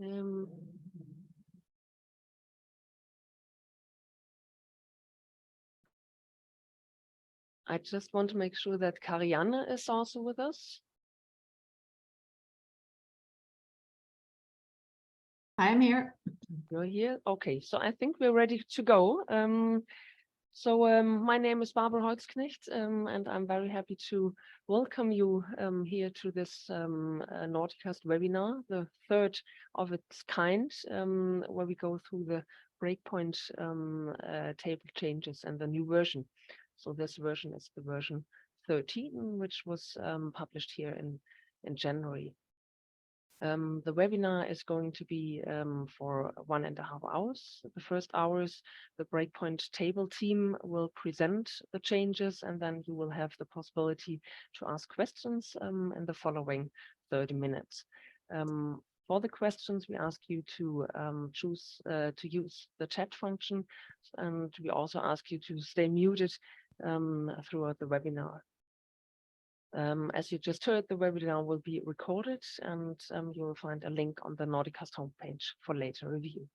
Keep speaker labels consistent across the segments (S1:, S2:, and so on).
S1: I just want to make sure that Karianne is also with us.
S2: I'm here.
S1: You're here? Okay, so I think we're ready to go. My name is Barbara Holzknecht, and I'm very happy to welcome you here to this NordicAST webinar, the third of its kind, where we go through the breakpoint table changes and the new version. So this version is the version 13, which was published here in January. The webinar is going to be for 1.5 hours. The first hours, the breakpoint table team will present the changes, and then you will have the possibility to ask questions in the following 30 minutes. For the questions, we ask you to choose to use the chat function, and we also ask you to stay muted throughout the webinar. As you just heard, the webinar will be recorded, and you will find a link on the NordicAST homepage for later review.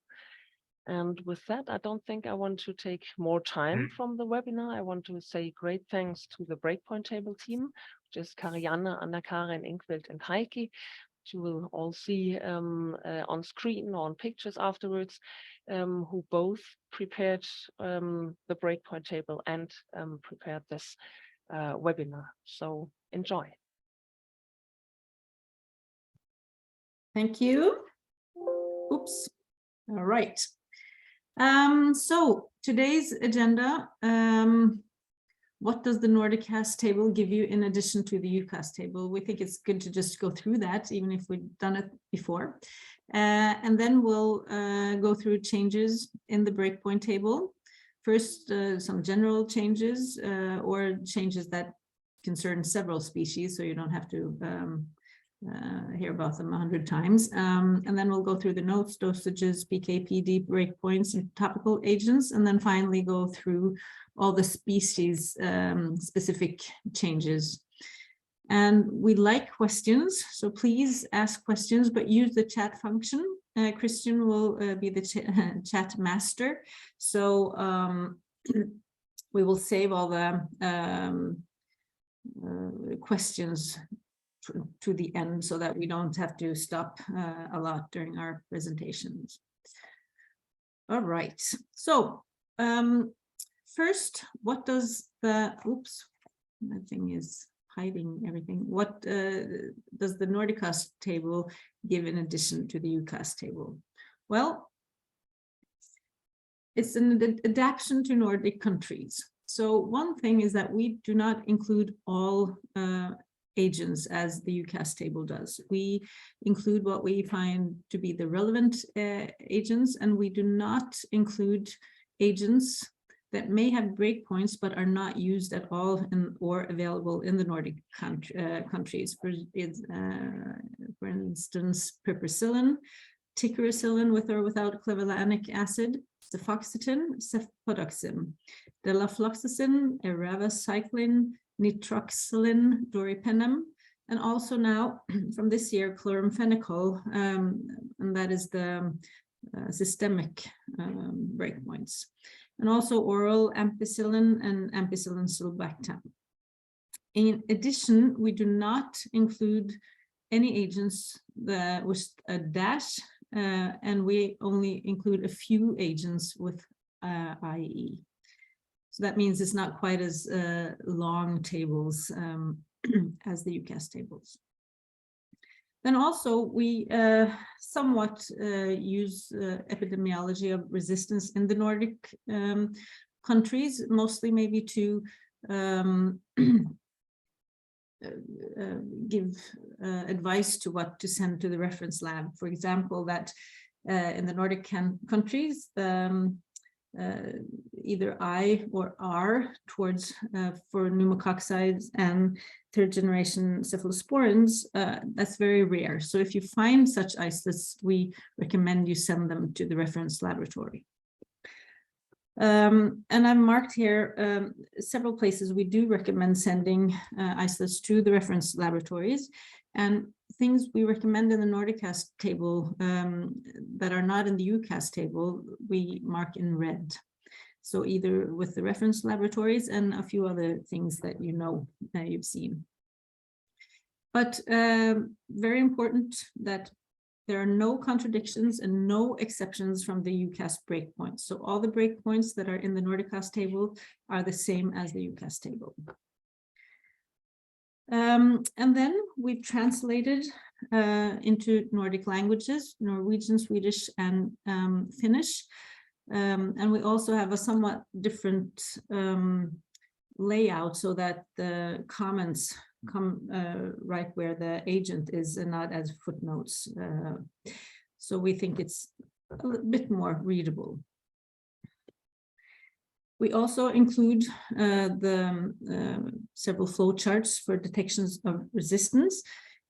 S1: And with that, I don't think I want to take more time from the webinar. I want to say great thanks to the breakpoint table team, which is Karianne, Anna-Karin, Ingvild, and Heike, which you will all see on screen or on pictures afterwards, who both prepared the breakpoint table and prepared this webinar. So enjoy.
S2: Thank you. Oops. All right. So today's agenda, what does the NordicAST table give you in addition to the EUCAST table? We think it's good to just go through that, even if we've done it before. And then we'll go through changes in the breakpoint table. First, some general changes or changes that concern several species, so you don't have to hear about them 100 times. And then we'll go through the notes, dosages, PK, PD, breakpoints, and topical agents, and then finally go through all the species specific changes. And we like questions, so please ask questions, but use the chat function. Christian will be the chat master. So we will save all the questions to the end so that we don't have to stop a lot during our presentations. All right. So first, what does the, oops, that thing is hiding everything. What does the NordicAST table give in addition to the EUCAST table? Well, it's an adaptation to Nordic countries. So one thing is that we do not include all agents as the EUCAST table does. We include what we find to be the relevant agents, and we do not include agents that may have breakpoints but are not used at all or available in the Nordic countries. For instance, piperacillin, ticaracillin with or without clavulanic acid, cefoxitin, cefodoxim, delafloxacin, eravacycline, nitroxylin, doripenem, and also now from this year, chloramphenicol, and that is the systemic breakpoints. And also oral ampicillin and ampicillin sulbactam. In addition, we do not include any agents with a dash, and we only include a few agents with IE. So that means it's not quite as long tables as the EUCAST tables. Then also we somewhat use epidemiology of resistance in the Nordic countries, mostly maybe to give advice to what to send to the reference lab. For example, that in the Nordic countries, either I or R towards for pneumococcides and third generation cephalosporins, that's very rare. So if you find such isolates, we recommend you send them to the reference laboratory. And I've marked here several places we do recommend sending isolates to the reference laboratories. And things we recommend in the NordicAST table that are not in the EUCAST table, we mark in red. So either with the reference laboratories and a few other things that you know you've seen. But very important that there are no contradictions and no exceptions from the EUCAST breakpoints. So all the breakpoints that are in the NordicAST table are the same as the EUCAST table. And then we've translated into Nordic languages, Norwegian, Swedish, and Finnish. And we also have a somewhat different layout so that the comments come right where the agent is and not as footnotes. So we think it's a little bit more readable. We also include several flowcharts for detections of resistance,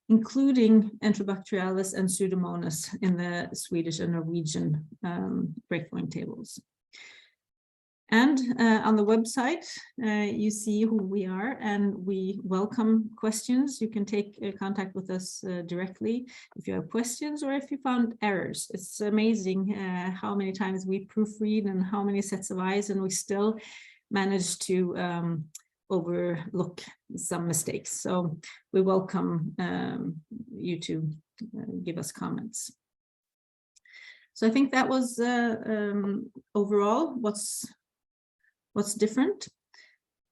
S2: including Enterobacterialis and Pseudomonas in the Swedish and Norwegian breakpoint tables. And on the website, you see who we are, and we welcome questions. You can take contact with us directly if you have questions or if you found errors. It's amazing how many times we proofread and how many sets of eyes, and we still manage to overlook some mistakes. So we welcome you to give us comments. So I think that was overall what's different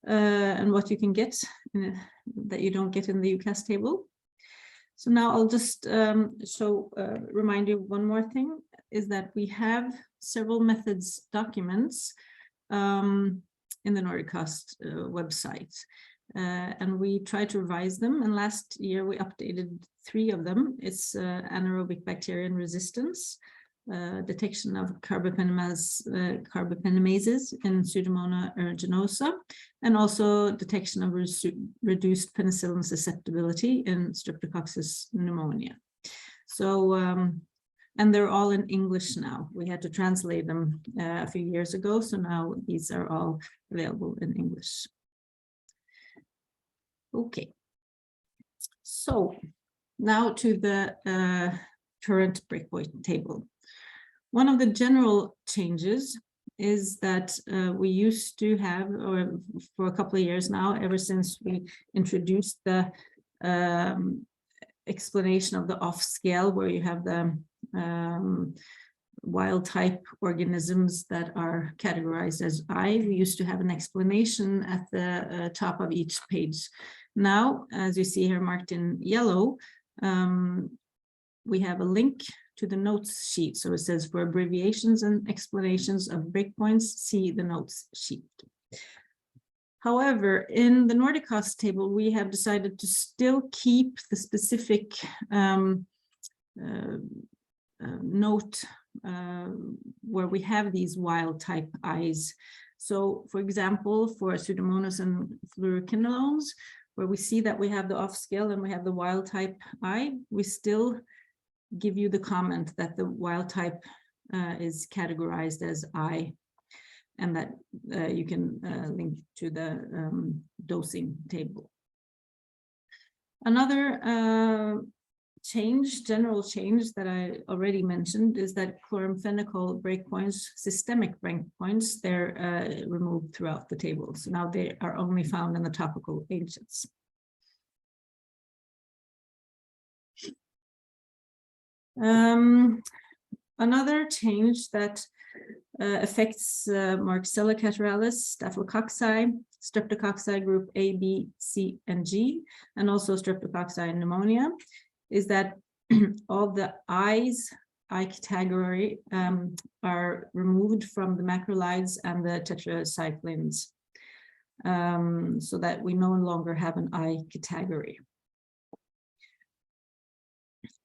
S2: and what you can get that you don't get in the EUCAST table. So now I'll just remind you one more thing, is that we have several methods documents in the NordicAST website, and we try to revise them. And last year we updated 3 of them. It's anaerobic bacterial resistance, detection of carbophenamases in Pseudomonas aeruginosa, and also detection of reduced penicillin susceptibility in Streptococcus pneumonia. So, and they're all in English now. We had to translate them a few years ago, so now these are all available in English. Okay, so now to the current breakpoint table. One of the general changes is that we used to have, or for a couple of years now, ever since we introduced the explanation of the off scale, where you have the wild type organisms that are categorized as I, we used to have an explanation at the top of each page. Now, as you see here marked in yellow, we have a link to the notes sheet. So it says, for abbreviations and explanations of breakpoints, see the notes sheet. However, in the NordicAST table, we have decided to still keep the specific note where we have these wild type I's. So for example, for Pseudomonas and fluoroquinolones, where we see that we have the off scale and we have the wild type I, we still give you the comment that the wild type is categorized as I, and that you can link to the dosing table. Another general change that I already mentioned is that chloramphenicol breakpoints, systemic breakpoints, they're removed throughout the table. So now they are only found in the topical agents. Another change that affects Marxella catarrhalis, Staphylococci, Streptococci group A, B, C, and G, and also Streptococci pneumonia, is that all the I category are removed from the macrolides and the tetracyclines, so that we no longer have an I category.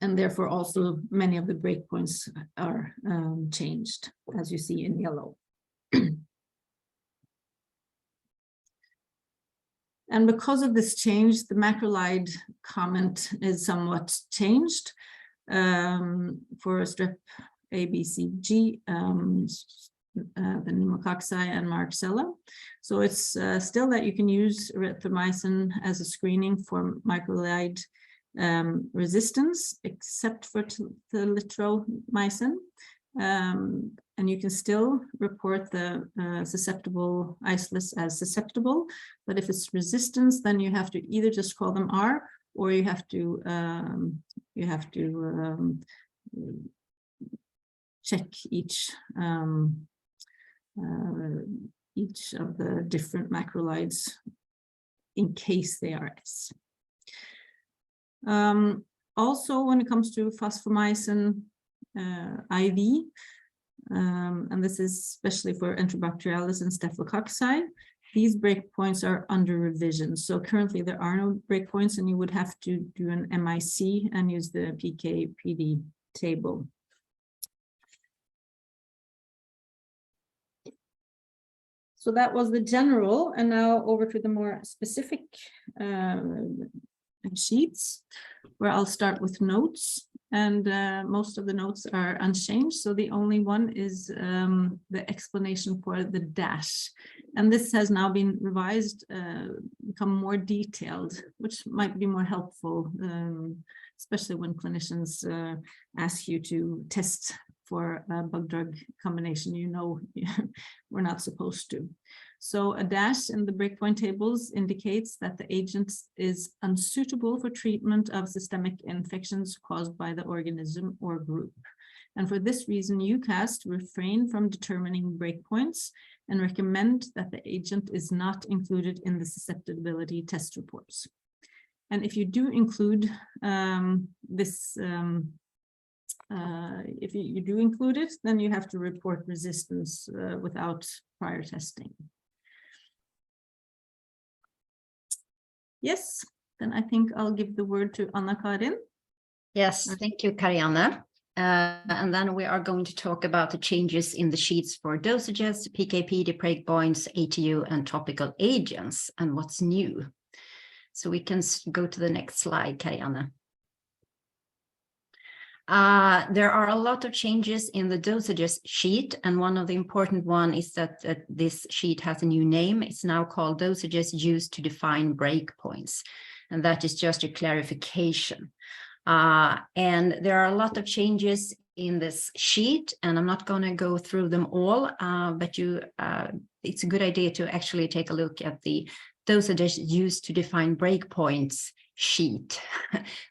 S2: And therefore also many of the breakpoints are changed, as you see in yellow. And because of this change, the macrolide comment is somewhat changed for strep A, B, C, G, the pneumococci and Marxella. So it's still that you can use erythromycin as a screening for macrolide resistance, except for telithromycin. And you can still report the susceptible isolates as susceptible, but if it's resistance, then you have to either just call them R, or you have to check each of the different macrolides in case they are S. Also, when it comes to fosfomycin IV, and this is especially for Enterobacterialis and Staphylococci, these breakpoints are under revision. So currently there are no breakpoints, and you would have to do an MIC and use the PK/PD table. So that was the general, and now over to the more specific sheets, where I'll start with notes, and most of the notes are unchanged. So the only one is the explanation for the dash, and this has now been revised, become more detailed, which might be more helpful, especially when clinicians ask you to test for a bug-drug combination, you know, we're not supposed to. So a dash in the breakpoint tables indicates that the agent is unsuitable for treatment of systemic infections caused by the organism or group. And for this reason, EUCAST refrain from determining breakpoints and recommend that the agent is not included in the susceptibility test reports. And if you do include if you do include it, then you have to report resistance without prior testing. Yes, then I think I'll give the word to Anna-Karin.
S3: Yes, thank you, Karianne. And then we are going to talk about the changes in the sheets for dosages, PK/PD, breakpoints, ATU, and topical agents, and what's new. So we can go to the next slide, Karianne. There are a lot of changes in the dosages sheet, and one of the important one is that this sheet has a new name. It's now called dosages used to define breakpoints, and that is just a clarification. And there are a lot of changes in this sheet, and I'm not going to go through them all, but it's a good idea to actually take a look at the dosages used to define breakpoints sheet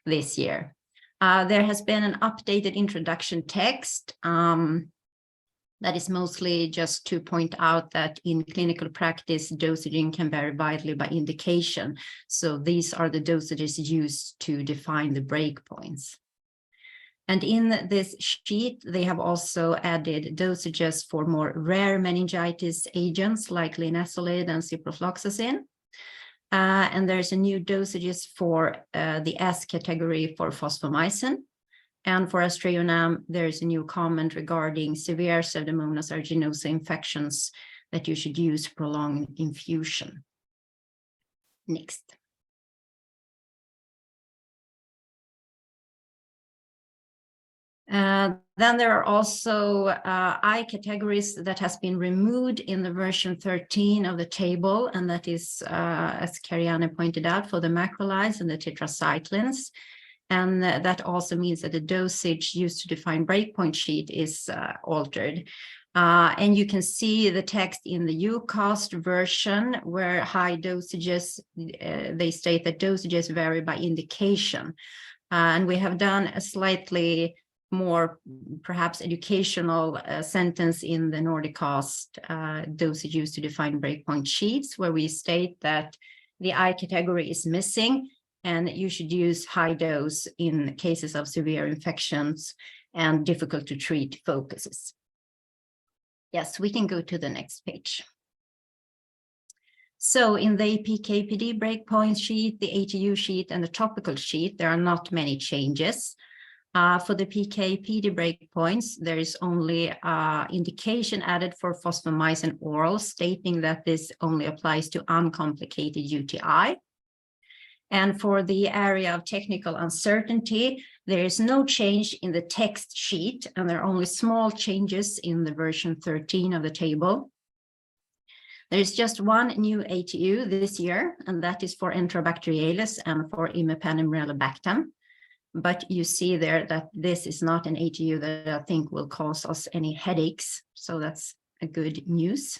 S3: this year. There has been an updated introduction text that is mostly just to point out that in clinical practice, dosaging can vary widely by indication. So these are the dosages used to define the breakpoints. And in this sheet, they have also added dosages for more rare meningitis agents like linezolid and ciprofloxacin. And there's a new dosages for the S category for fosfomycin. And for Astreonam, there's a new comment regarding severe Pseudomonas aeruginosa infections that you should use prolonged infusion. Next. Then there are also I categories that has been removed in the version 13 of the table, and that is, as Karianne pointed out, for the macrolides and the tetracyclines. And that also means that the dosage used to define breakpoint sheet is altered. And you can see the text in the EUCAST version where high dosages, they state that dosages vary by indication. And we have done a slightly more perhaps educational sentence in the NordicAST dosage used to define breakpoint sheets, where we state that the I category is missing and you should use high dose in cases of severe infections and difficult to treat focuses. Yes, we can go to the next page. So in the PK/PD breakpoint sheet, the ATU sheet, and the topical sheet, there are not many changes. For the PK/PD breakpoints, there is only indication added for fosfomycin oral, stating that this only applies to uncomplicated UTI. And for the area of technical uncertainty, there is no change in the text sheet, and there are only small changes in the version 13 of the table. There's just one new ATU this year, and that is for Enterobacterialis and for Imipenem. But you see there that this is not an ATU that I think will cause us any headaches. So that's a good news.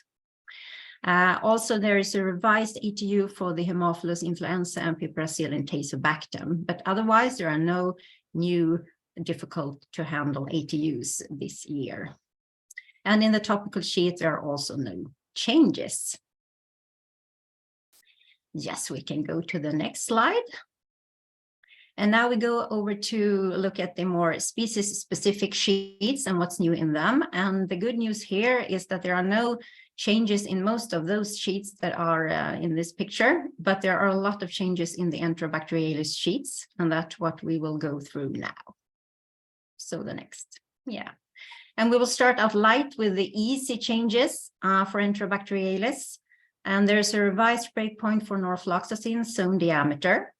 S3: Also, there is a revised ATU for the Haemophilus influenza and Piperacillin tazobactam, but otherwise there are no new difficult to handle ATUs this year. And in the topical sheet, there are also no changes. Yes, we can go to the next slide. And now we go over to look at the more species-specific sheets and what's new in them. And the good news here is that there are no changes in most of those sheets that are in this picture, but there are a lot of changes in the Enterobacterialis sheets, and that's what we will go through now. So the next, yeah. And we will start out light with the easy changes for Enterobacterialis. And there's a revised breakpoint for norfloxacin zone diameter.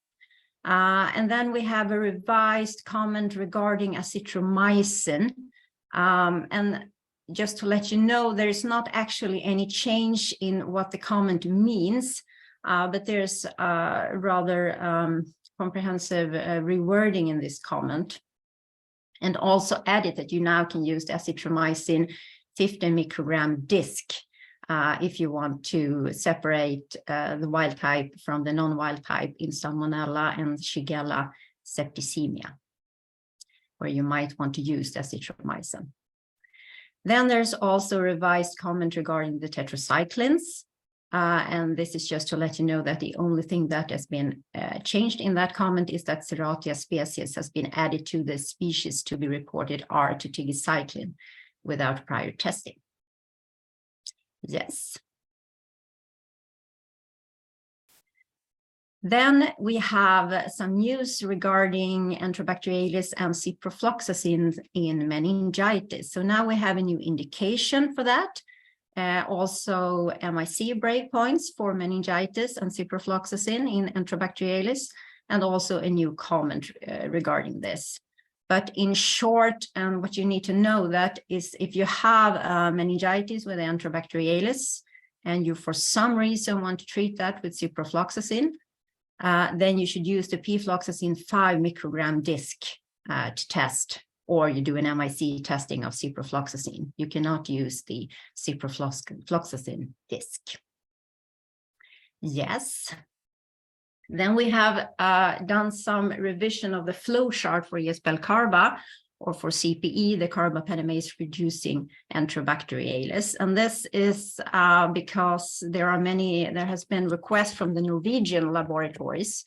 S3: And then we have a revised comment regarding azithromycin. And just to let you know, there is not actually any change in what the comment means, but there's a rather comprehensive rewording in this comment. And also added that you now can use the azithromycin 15 microgram disc if you want to separate the wild type from the non-wild type in Salmonella and Shigella septicemia, where you might want to use the azithromycin. Then there's also a revised comment regarding the tetracyclines. And this is just to let you know that the only thing that has been changed in that comment is that Serratia species has been added to the species to be reported R to tigecycline without prior testing. Yes. Then we have some news regarding Enterobacterialis and ciprofloxacin in meningitis. So now we have a new indication for that. Also MIC breakpoints for meningitis and ciprofloxacin in Enterobacterialis, and also a new comment regarding this. But in short, what you need to know that is if you have meningitis with Enterobacterialis and you for some reason want to treat that with ciprofloxacin, then you should use the pfloxacin 5 microgram disc to test, or you do an MIC testing of ciprofloxacin. You cannot use the ciprofloxacin disc. Yes. Then we have done some revision of the flow chart for ESBL-CARBA, or for CPE, the carbapenemase reducing Enterobacterialis. And this is because there has been requests from the Norwegian laboratories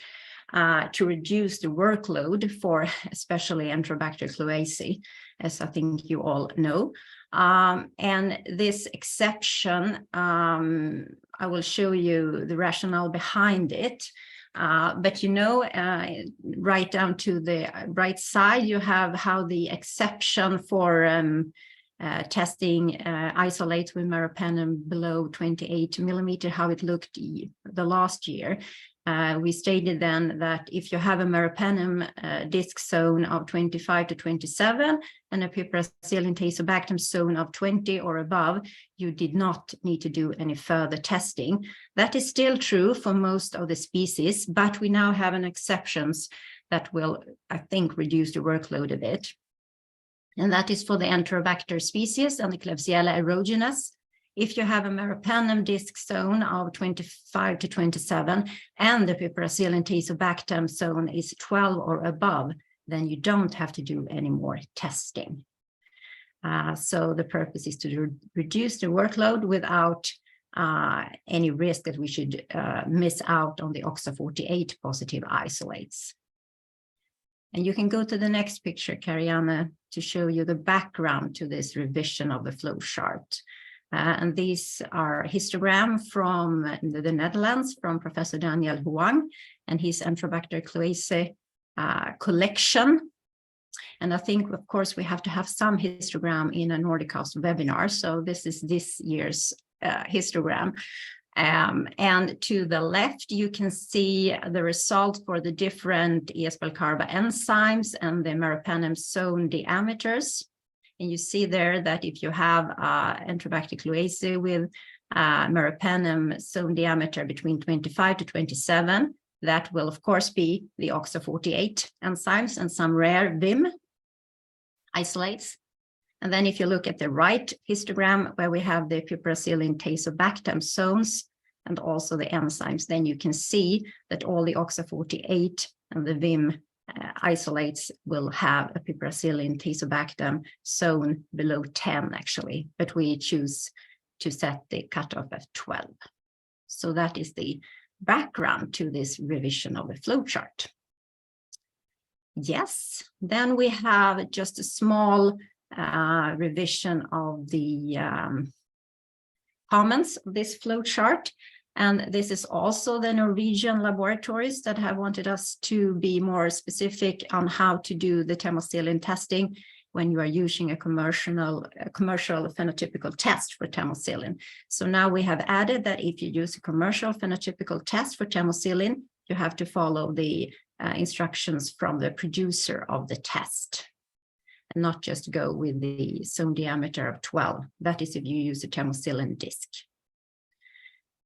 S3: to reduce the workload for especially Enterobacter cloacae, as I think you all know. And this exception, I will show you the rationale behind it. But you know, right down to the right side, you have how the exception for testing isolates with meropenem below 28 millimeter, how it looked the last year. We stated then that if you have a meropenem disc zone of 25 to 27 and a Piperacillin tazobactam zone of 20 or above, you did not need to do any further testing. That is still true for most of the species, but we now have an exceptions that will, I think, reduce the workload a bit. And that is for the Enterobacter species and the Klebsiella aerogenes. If you have a meropenem disc zone of 25 to 27 and the Piperacillin tazobactam zone is 12 or above, then you don't have to do any more testing. So the purpose is to reduce the workload without any risk that we should miss out on the OXA48 positive isolates. And you can go to the next picture, Karianne, to show you the background to this revision of the flow chart. And these are histogram from the Netherlands from Professor Daniel Huang and his Enterobacter cloacae collection. And I think, of course, we have to have some histogram in a NordicAST webinar. So this is this year's histogram. And to the left, you can see the result for the different ESBL-CARBA enzymes and the meropenem zone diameters. And you see there that if you have Enterobacter cloacae with meropenem zone diameter between 25 to 27. That will, of course, be the OXA48 enzymes and some rare Vim isolates. And then if you look at the right histogram where we have the piperacillin tazobactam zones and also the enzymes, then you can see that all the OXA48 and the Vim isolates will have a piperacillin tazobactam zone below 10 actually, but we choose to set the cutoff at 12. So that is the background to this revision of the flowchart. Yes, then we have just a small revision of the comments of this flowchart. And this is also the Norwegian laboratories that have wanted us to be more specific on how to do the temocillin testing when you are using a commercial phenotypical test for temocillin. So now we have added that if you use a commercial phenotypical test for temocillin, you have to follow the instructions from the producer of the test and not just go with the zone diameter of 12. That is if you use a temocillin disc.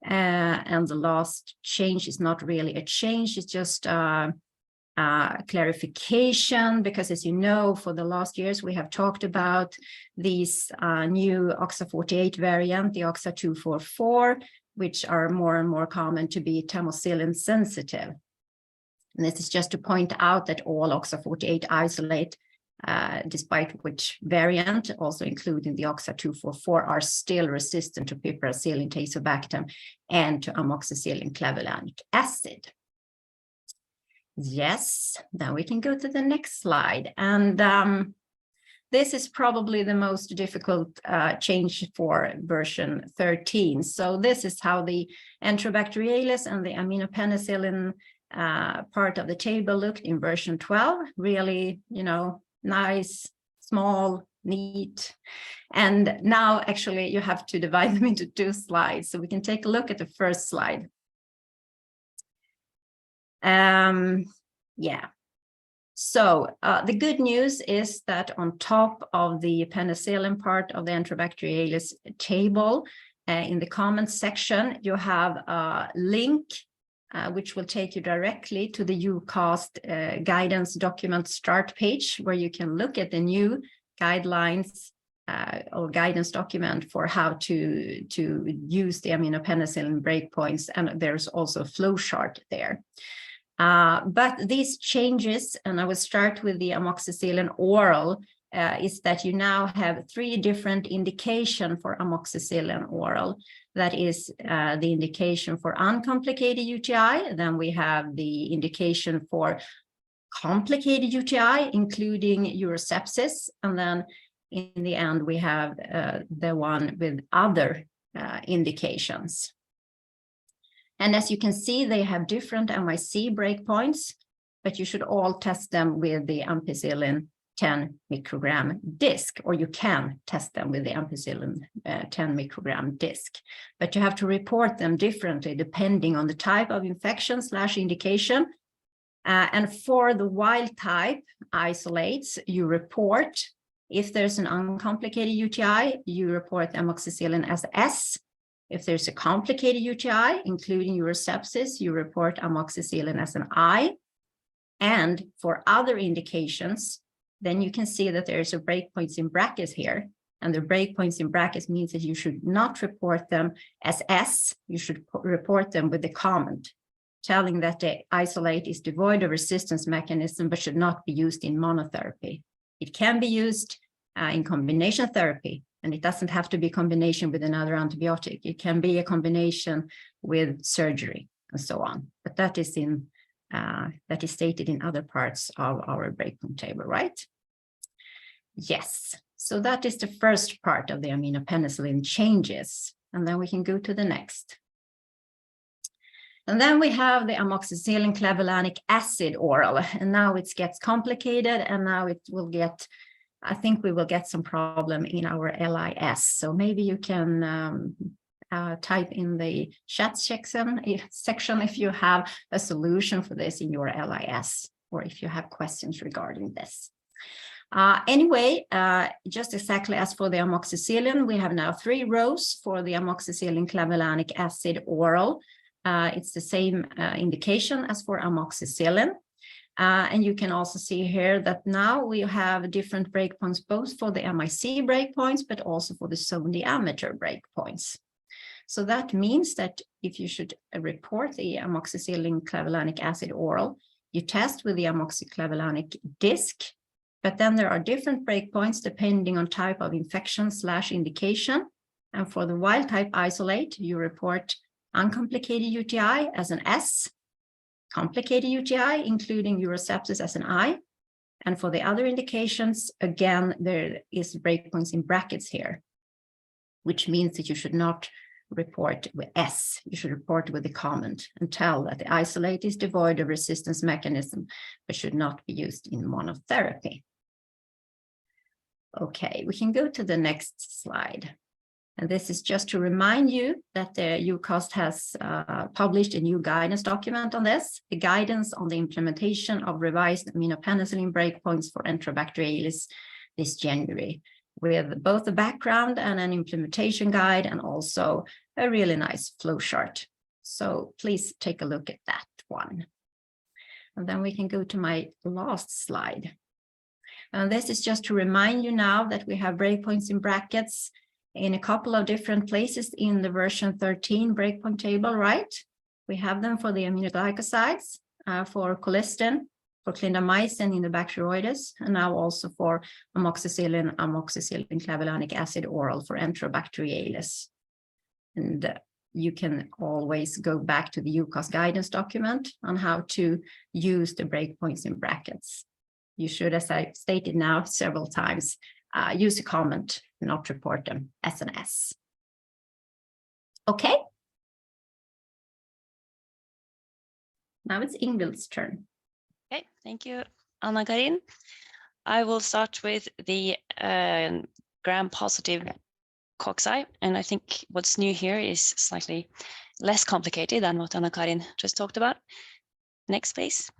S3: And the last change is not really a change, it's just clarification, because as you know, for the last years, we have talked about these new OXA48 variant, the OXA244, which are more and more common to be temocillin sensitive. And this is just to point out that all OXA48 isolate, despite which variant, also including the OXA244, are still resistant to piperacillin tazobactam and to amoxicillin clavulanic acid. Yes, then we can go to the next slide. And this is probably the most difficult change for version 13. So this is how the Enterobacteriales and the aminopenicillin part of the table looked in version 12. Really, you know, nice, small, neat. And now actually you have to divide them into two slides. So we can take a look at the first slide. Yeah. So the good news is that on top of the penicillin part of the Enterobacteriales table, in the comments section, you have a link which will take you directly to the EUCAST guidance document start page, where you can look at the new guidelines or guidance document for how to use the aminopenicillin breakpoints, and there's also a flow chart there. But these changes, and I will start with the amoxicillin oral, is that you now have 3 different indications for amoxicillin oral. That is the indication for uncomplicated UTI. Then we have the indication for complicated UTI, including urosepsis. And then in the end, we have the one with other indications. And as you can see, they have different MIC breakpoints, but you should all test them with the ampicillin 10 microgram disc, or you can test them with the ampicillin 10 microgram disc. But you have to report them differently depending on the type of infection / indication. And for the wild type isolates, you report, if there's an uncomplicated UTI, you report amoxicillin as S. If there's a complicated UTI, including urosepsis, you report amoxicillin as an I. And for other indications, then you can see that there's a breakpoints in brackets here. And the breakpoints in brackets means that you should not report them as S. You should report them with the comment, telling that the isolate is devoid of resistance mechanism, but should not be used in monotherapy. It can be used in combination therapy, and it doesn't have to be a combination with another antibiotic. It can be a combination with surgery and so on. But that is stated in other parts of our breakpoint table, right? Yes. So that is the first part of the aminopenicillin changes. And then we can go to the next. And then we have the amoxicillin clavulanic acid oral. And now it gets complicated, and now it will get, I think we will get some problem in our LIS. So maybe you can type in the chat section if you have a solution for this in your LIS, or if you have questions regarding this. Anyway, just exactly as for the amoxicillin, we have now 3 rows for the amoxicillin clavulanic acid oral. It's the same indication as for amoxicillin. And you can also see here that now we have different breakpoints, both for the MIC breakpoints, but also for the zone diameter breakpoints. So that means that if you should report the amoxicillin clavulanic acid oral, you test with the amoxiclavulanic disc, but then there are different breakpoints depending on type of infection / indication. And for the wild type isolate, you report uncomplicated UTI as an S, complicated UTI, including urosepsis as an I. And for the other indications, again, there is breakpoints in brackets here, which means that you should not report with S. You should report with the comment and tell that the isolate is devoid of resistance mechanism, but should not be used in monotherapy. Okay, we can go to the next slide. And this is just to remind you that the EUCAST has published a new guidance document on this, the guidance on the implementation of revised aminopenicillin breakpoints for Enterobacteriaceae this January, with both a background and an implementation guide, and also a really nice flow chart. So please take a look at that one. And then we can go to my last slide. And this is just to remind you now that we have breakpoints in brackets in a couple of different places in the version 13 breakpoint table, right? We have them for the aminoglycosides, for colistin, for clindamycin in the Bacteroides, and now also for amoxicillin clavulanic acid oral for Enterobacteriaceae. And you can always go back to the EUCAST guidance document on how to use the breakpoints in brackets. You should, as I stated now several times, use a comment, not report them as an S. Okay. Now it's Ingvild's turn.
S4: Okay, thank you, Anna-Karin. I will start with the gram-positive cocci, and I think what's new here is slightly less complicated than what Anna-Karin just talked about. Next, please.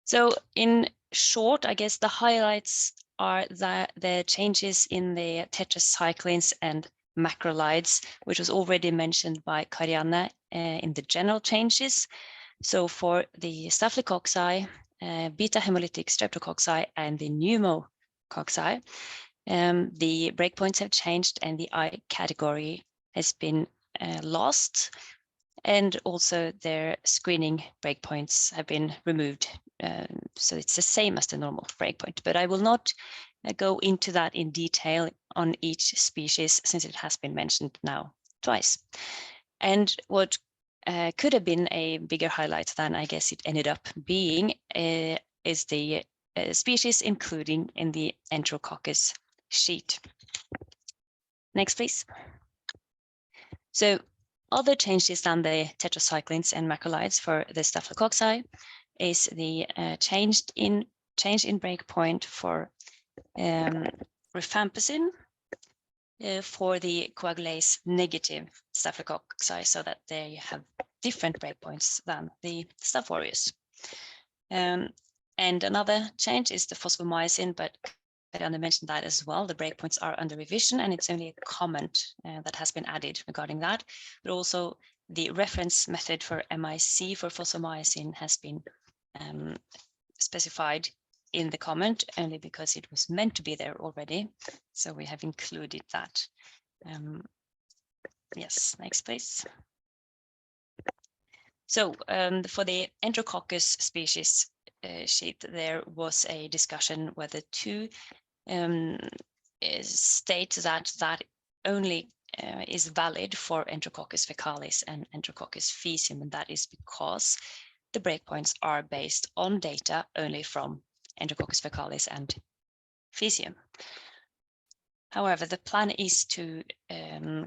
S4: So in short, I guess the highlights are the changes in the tetracyclines and macrolides, which was already mentioned by Karianne in the general changes. So for the staphylococci, beta hemolytic streptococci, and the pneumococci, the breakpoints have changed and the I category has been lost. And also their screening breakpoints have been removed. So it's the same as the normal breakpoint, but I will not go into that in detail on each species since it has been mentioned now twice. And what could have been a bigger highlight than I guess it ended up being is the species including in the Enterococcus sheet. Next, please. So other changes than the tetracyclines and macrolides for the staphylococci is the change in breakpoint for rifampicin for the coagulase negative staphylococci, so that they have different breakpoints than the Staph aureus. And another change is the phosphomycin, but I mentioned that as well. The breakpoints are under revision, and it's only a comment that has been added regarding that. But also the reference method for MIC for phosphomycin has been specified in the comment only because it was meant to be there already. So we have included that. Yes, next please. So for the Enterococcus species sheet, there was a discussion whether to state that only is valid for Enterococcus faecalis and Enterococcus faecium, and that is because the breakpoints are based on data only from Enterococcus faecalis and faecium. However, the plan is to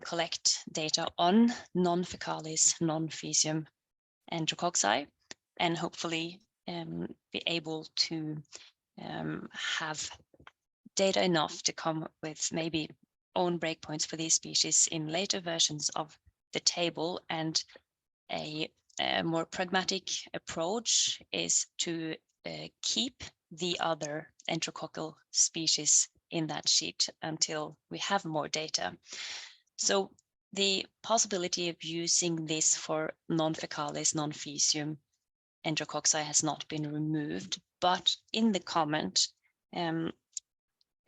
S4: collect data on non-faecalis, non-faecium Enterococci, and hopefully be able to have data enough to come with maybe own breakpoints for these species in later versions of the table. And a more pragmatic approach is to keep the other enterococcal species in that sheet until we have more data. So the possibility of using this for non-fecalis, non-faecium enterococci has not been removed, but in the comment,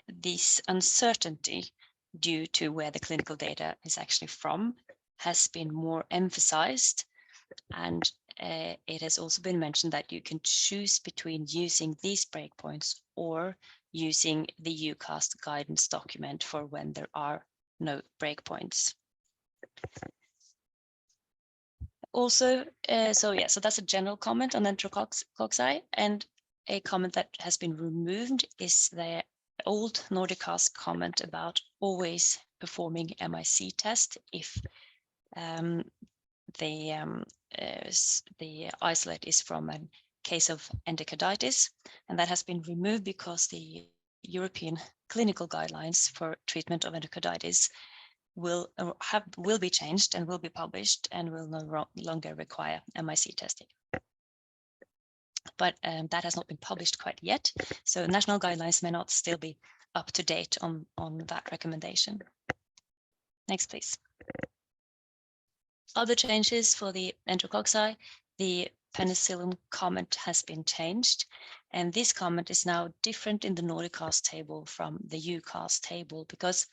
S4: this uncertainty due to where the clinical data is actually from has been more emphasized. And it has also been mentioned that you can choose between using these breakpoints or using the EUCAST guidance document for when there are no breakpoints. Also, so that's a general comment on enterococci, and a comment that has been removed is the old NordicAST comment about always performing MIC test if the isolate is from a case of endocarditis, and that has been removed because the European clinical guidelines for treatment of endocarditis will be changed and will be published and will no longer require MIC testing. But that has not been published quite yet, so national guidelines may not still be up to date on that recommendation. Next, please. Other changes for the enterococci, the penicillin comment has been changed, and this comment is now different in the NordicAST table from the EUCAST table because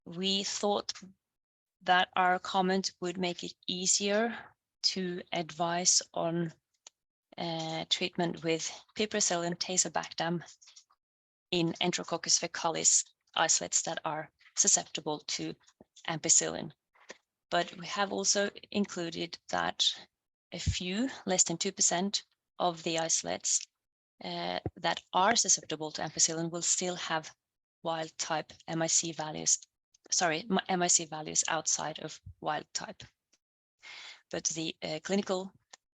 S4: we thought that our comment would make it easier to advise on treatment with piperacillin tazobactam in Enterococcus faecalis isolates that are susceptible to ampicillin. But we have also included that a few, less than 2% of the isolates that are susceptible to ampicillin will still have wild type MIC values, MIC values outside of wild type. But the clinical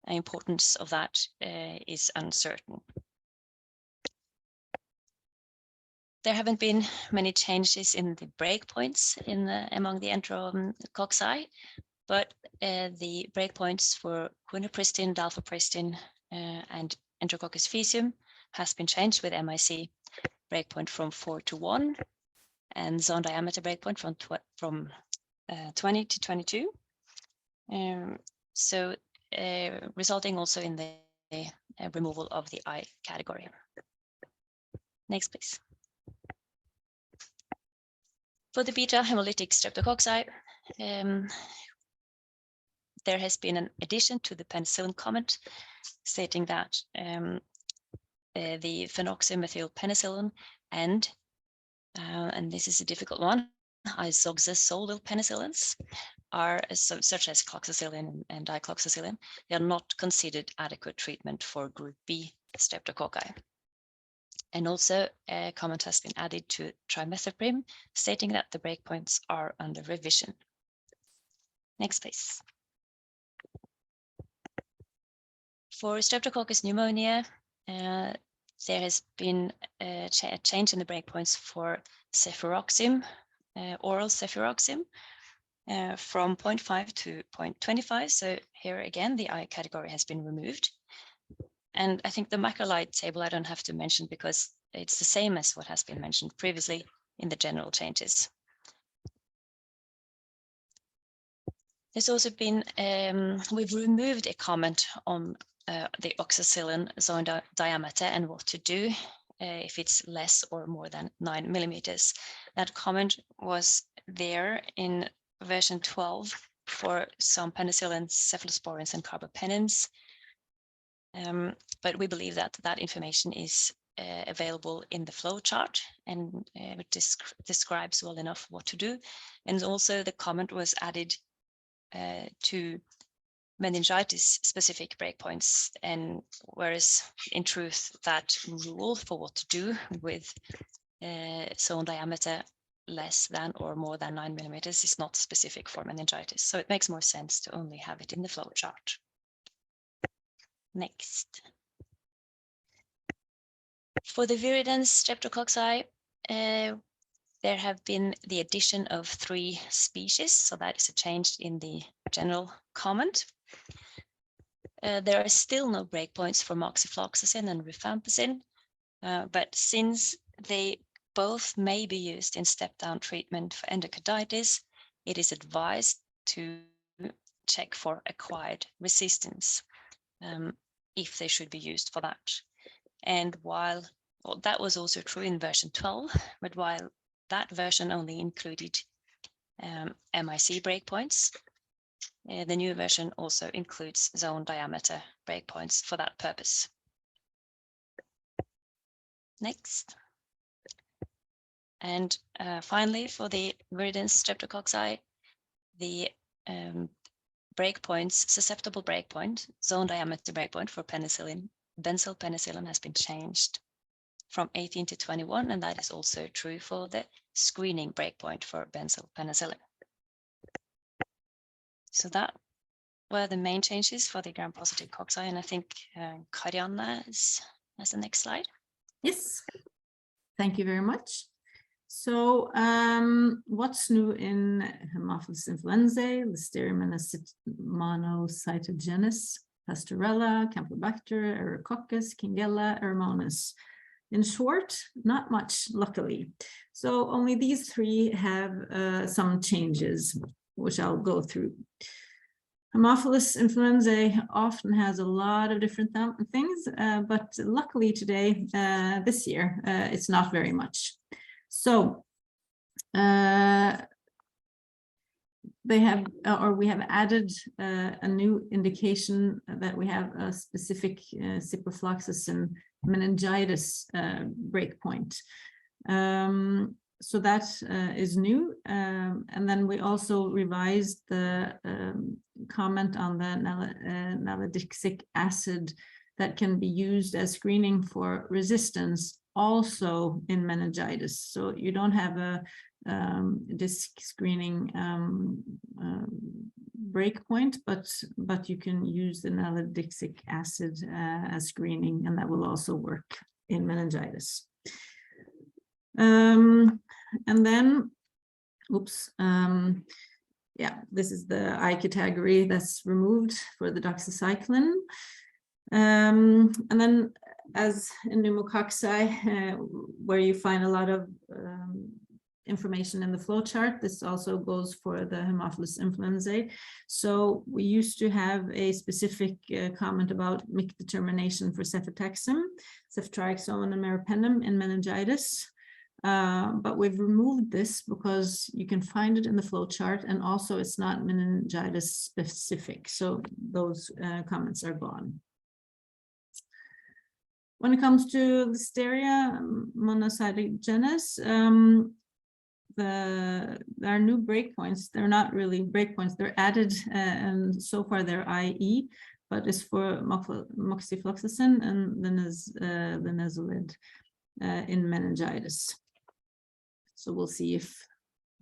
S4: importance of that is uncertain. There haven't been many changes in the breakpoints among the enterococci, but the breakpoints for quinupristin, dalfapristin, and Enterococcus faecium has been changed with MIC breakpoint from 4 to 1, and zone diameter breakpoint from 20 to 22. Resulting also in the removal of the I category. Next, please. For the beta hemolytic streptococci, there has been an addition to the penicillin comment stating that the phenoxymethylpenicillin and this is a difficult one, isoxazolyl penicillins are such as cloxacillin and dicloxacillin. They are not considered adequate treatment for group B streptococci. And also a comment has been added to trimethoprim stating that the breakpoints are under revision. Next, please. For Streptococcus pneumonia, there has been a change in the breakpoints for cefuroxime, oral cefuroxime, from 0.5 to 0.25. So here again, the I category has been removed. And I think the macrolide table I don't have to mention because it's the same as what has been mentioned previously in the general changes. There's also been, we've removed a comment on the oxacillin zone diameter and what to do if it's less or more than 9 millimeters. That comment was there in version 12 for some penicillins, cephalosporins, and carbapenins. But we believe that that information is available in the flow chart and it describes well enough what to do. And also the comment was added to meningitis specific breakpoints, and whereas in truth that rule for what to do with zone diameter less than or more than 9 millimeters is not specific for meningitis. So it makes more sense to only have it in the flow chart. Next. For the viridans streptococci, there have been the addition of 3 species, so that is a change in the general comment. There are still no breakpoints for moxifloxacin and rifampicin, but since they both may be used in step-down treatment for endocarditis, it is advised to check for acquired resistance if they should be used for that. And while that was also true in version 12, but while that version only included MIC breakpoints, the new version also includes zone diameter breakpoints for that purpose. Next. And finally, for the viridins streptococci, the breakpoints, susceptible breakpoint, zone diameter breakpoint for penicillin, benzyl penicillin has been changed from 18 to 21, and that is also true for the screening breakpoint for benzyl penicillin. So that were the main changes for the gram-positive cocci, and I think Karianne has the next slide.
S2: Yes, thank you very much. So what's new in Haemophilus influenzae, Listeria monocytogenes, Pastorella, Campylobacter, Erococcus, Kingella, Eromonas. In short, not much, luckily. So only these three have some changes, which I'll go through. Haemophilus influenzae often has a lot of different things, but luckily today, this year, it's not very much. So they have, or we have added a new indication that we have a specific ciprofloxacin meningitis breakpoint. So that is new. And then we also revised the comment on the nalidixic acid that can be used as screening for resistance also in meningitis. So you don't have a disc screening breakpoint, but you can use the nalidixic acid as screening, and that will also work in meningitis. And then, yeah, this is the I category that's removed for the doxycycline. And then, as in pneumococci, where you find a lot of information in the flowchart, this also goes for the Haemophilus influenzae. So we used to have a specific comment about MIC determination for cefotaxime, ceftriaxone, and meropenem in meningitis. But we've removed this because you can find it in the flowchart, and also it's not meningitis specific. So those comments are gone. When it comes to Listeria monocytogenes, there are new breakpoints. They're not really breakpoints. They're added, and so far they're IE, but it's for moxifloxacin and linezolid in meningitis. So we'll see if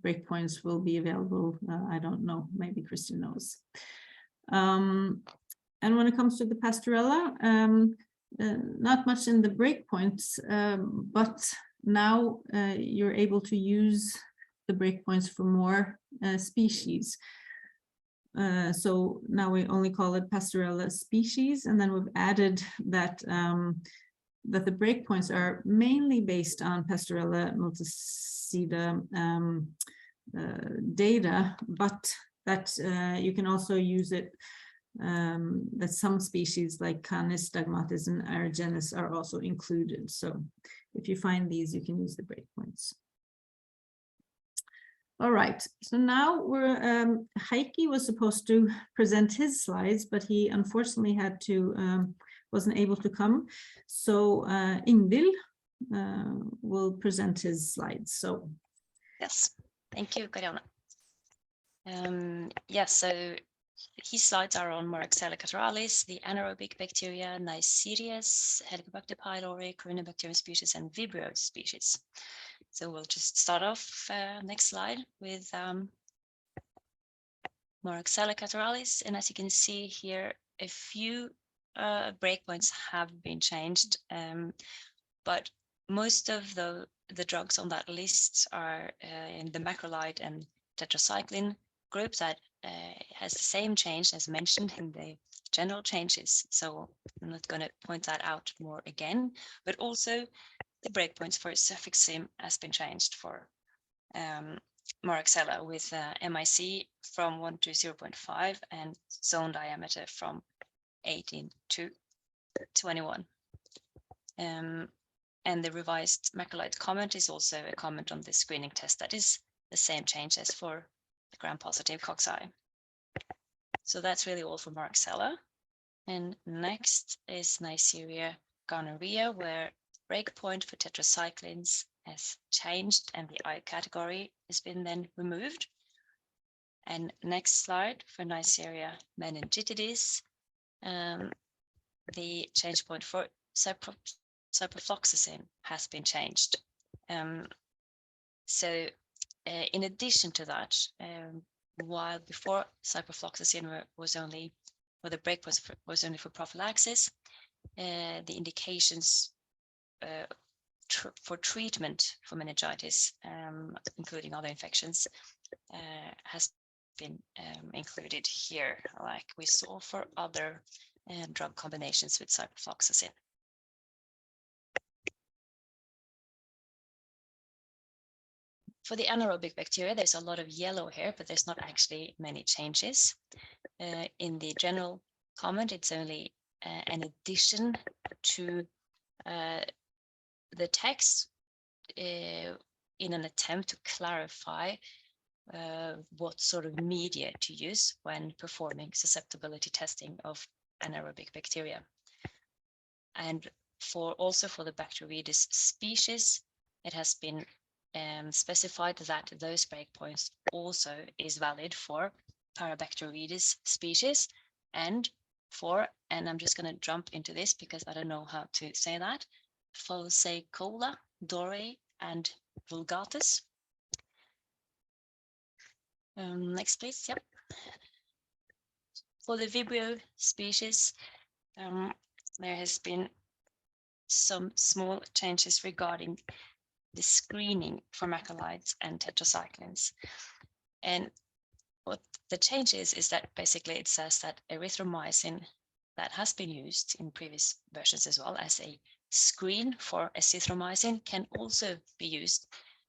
S2: breakpoints will be available. I don't know. Maybe Christian knows. And when it comes to the Pastorella, not much in the breakpoints, but now you're able to use the breakpoints for more species. So now we only call it Pastorella species, and then we've added that that the breakpoints are mainly based on Pastorella multicida data, but that you can also use it, that some species like Canis, Stagmatis, and Aerogenes are also included. So if you find these, you can use the breakpoints. All right, so now we're, Heikki was supposed to present his slides, but he unfortunately had to, wasn't able to come. So Ingvild will present his slides. So
S4: yes, thank you, Karianne. Yes, so his slides are on Moraxella catarrhalis, the anaerobic bacteria, Neisseria, Helicobacter pylori, Corynebacterium species, and Vibrio species. So we'll just start off, next slide, with Moraxella catarrhalis. And as you can see here, a few breakpoints have been changed, but most of the drugs on that list are in the macrolide and tetracycline group that has the same change as mentioned in the general changes. So I'm not going to point that out more again, but also the breakpoints for suffix sim has been changed for Marxella with MIC from 1 to 0.5 and zone diameter from 18 to 21. And the revised macrolide comment is also a comment on the screening test that is the same change as for the gram-positive cocci. So that's really all for Marxella. And next is Neisseria gonorrhea, where breakpoint for tetracyclines has changed and the I category has been then removed. And next slide for Neisseria meningitidis, the change point for ciprofloxacin has been changed. So in addition to that, while before ciprofloxacin was only, or the breakpoint was only for prophylaxis, the indications for treatment for meningitis, including other infections, has been included here, like we saw for other drug combinations with ciprofloxacin. For the anaerobic bacteria, there's a lot of yellow here, but there's not actually many changes. In the general comment, it's only an addition to the text in an attempt to clarify what sort of media to use when performing susceptibility testing of anaerobic bacteria. And also for the Bacteroides species, it has been specified that those breakpoints also is valid for Parabacteroides species and I'm just going to jump into this because I don't know how to say that, Falcicola, Dorei, and Vulgatus. Next, please. Yep. For the Vibrio species, there has been some small changes regarding the screening for macrolides and tetracyclines. And what the change is that basically it says that erythromycin that has been used in previous versions as well as a screen for azithromycin can also be used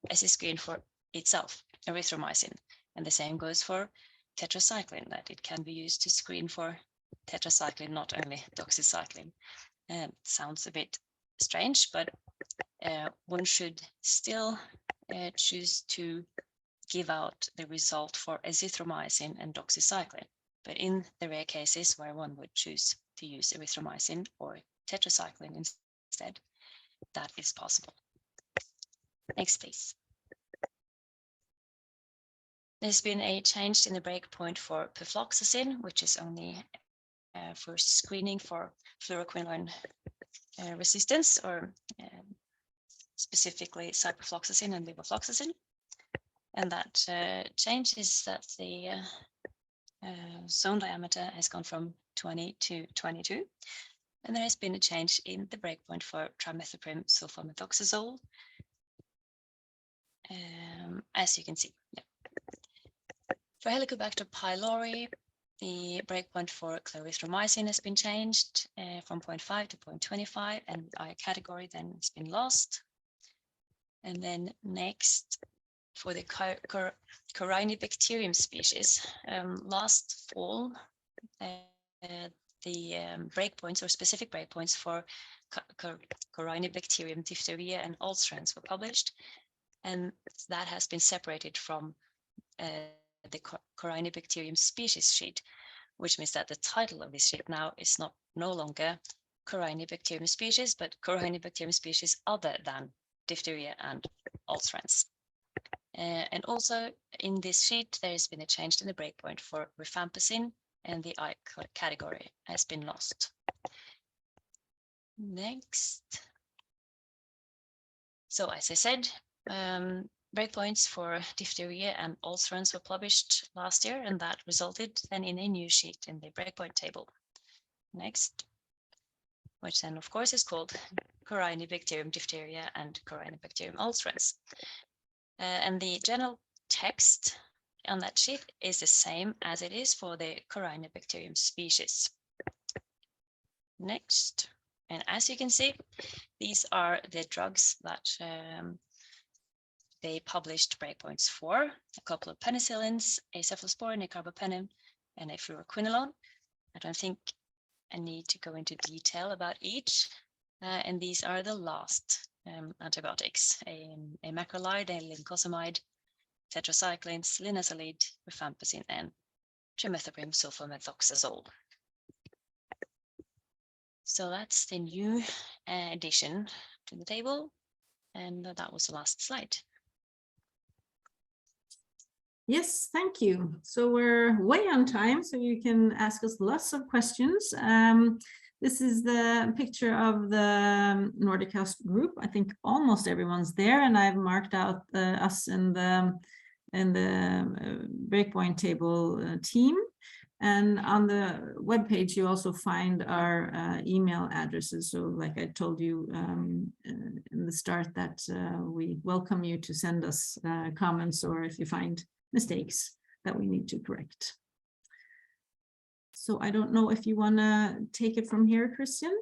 S4: as a screen for itself, erythromycin. And the same goes for tetracycline, that it can be used to screen for tetracycline, not only doxycycline. Sounds a bit strange, but one should still choose to give out the result for azithromycin and doxycycline. But in the rare cases where one would choose to use erythromycin or tetracycline instead, that is possible. Next, please. There's been a change in the breakpoint for perfloxacin, which is only for screening for fluoroquinone resistance, or specifically ciprofloxacin and levofloxacin. And that change is that the zone diameter has gone from 20 to 22. And there has been a change in the breakpoint for trimethoprim sulfamethoxazole, as you can see. Yeah. For Helicobacter pylori, the breakpoint for clarithromycin has been changed from 0.5 to 0.25, and our category then has been lost. And then next, for the Corynebacterium species, last fall, the breakpoints or specific breakpoints for Corynebacterium diphtheria and Alstrans were published, and that has been separated from the Corynebacterium species sheet, which means that the title of this sheet now is no longer Corynebacterium species, but Corynebacterium species other than diphtheria and Alstrans. And also in this sheet, there has been a change in the breakpoint for rifampicin, and the I category has been lost. Next. So as I said, breakpoints for diphtheria and Alstrans were published last year, and that resulted then in a new sheet in the breakpoint table. Next, which then of course is called Corynebacterium diphtheria and Corynebacterium Alstrans. And the general text on that sheet is the same as it is for the Corynebacterium species. Next, and as you can see, these are the drugs that they published breakpoints for: a couple of penicillins, a cephalosporin, a carbapenem, and a fluoroquinolone. I don't think I need to go into detail about each, and these are the last antibiotics: a macrolide, a lincosamide, tetracyclines, linezolid, rifampicin, and trimethoprim sulfamethoxazole. So that's the new addition to the table, and that was the last slide.
S2: Yes, thank you. So we're way on time, so you can ask us lots of questions. This is the picture of the NordicAST group. I think almost everyone's there, and I've marked out us in the breakpoint table team. And on the webpage, you also find our email addresses. So like I told you in the start, that we welcome you to send us comments, or if you find mistakes that we need to correct. So I don't know if you want to take it from here, Christian.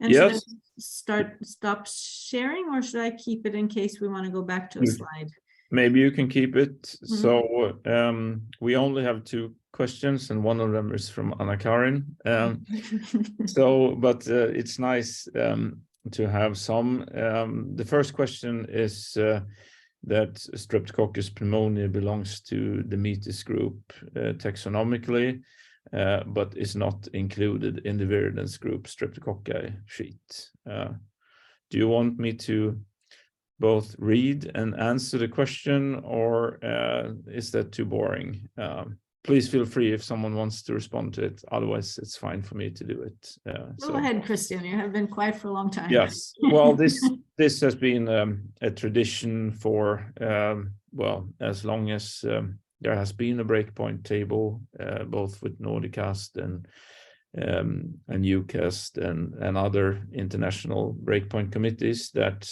S2: And
S5: yes.
S2: Should I stop sharing, or should I keep it in case we want to go back to a slide?
S5: Maybe you can keep it.
S2: Mm-hmm.
S5: So we only have 2 questions, and one of them is from Anna-Karin. But it's nice to have some. The first question is that Streptococcus pneumoniae belongs to the Metis group taxonomically, but is not included in the virulence group Streptococci sheet. Do you want me to both read and answer the question, or is that too boring? Please feel free if someone wants to respond to it. Otherwise, it's fine for me to do it.
S2: Go ahead, Christian. You have been quiet for a long time.
S5: Yes. Well, this has been a tradition for, well, as long as there has been a breakpoint table, both with NordicAST and EUCAST and other international breakpoint committees, that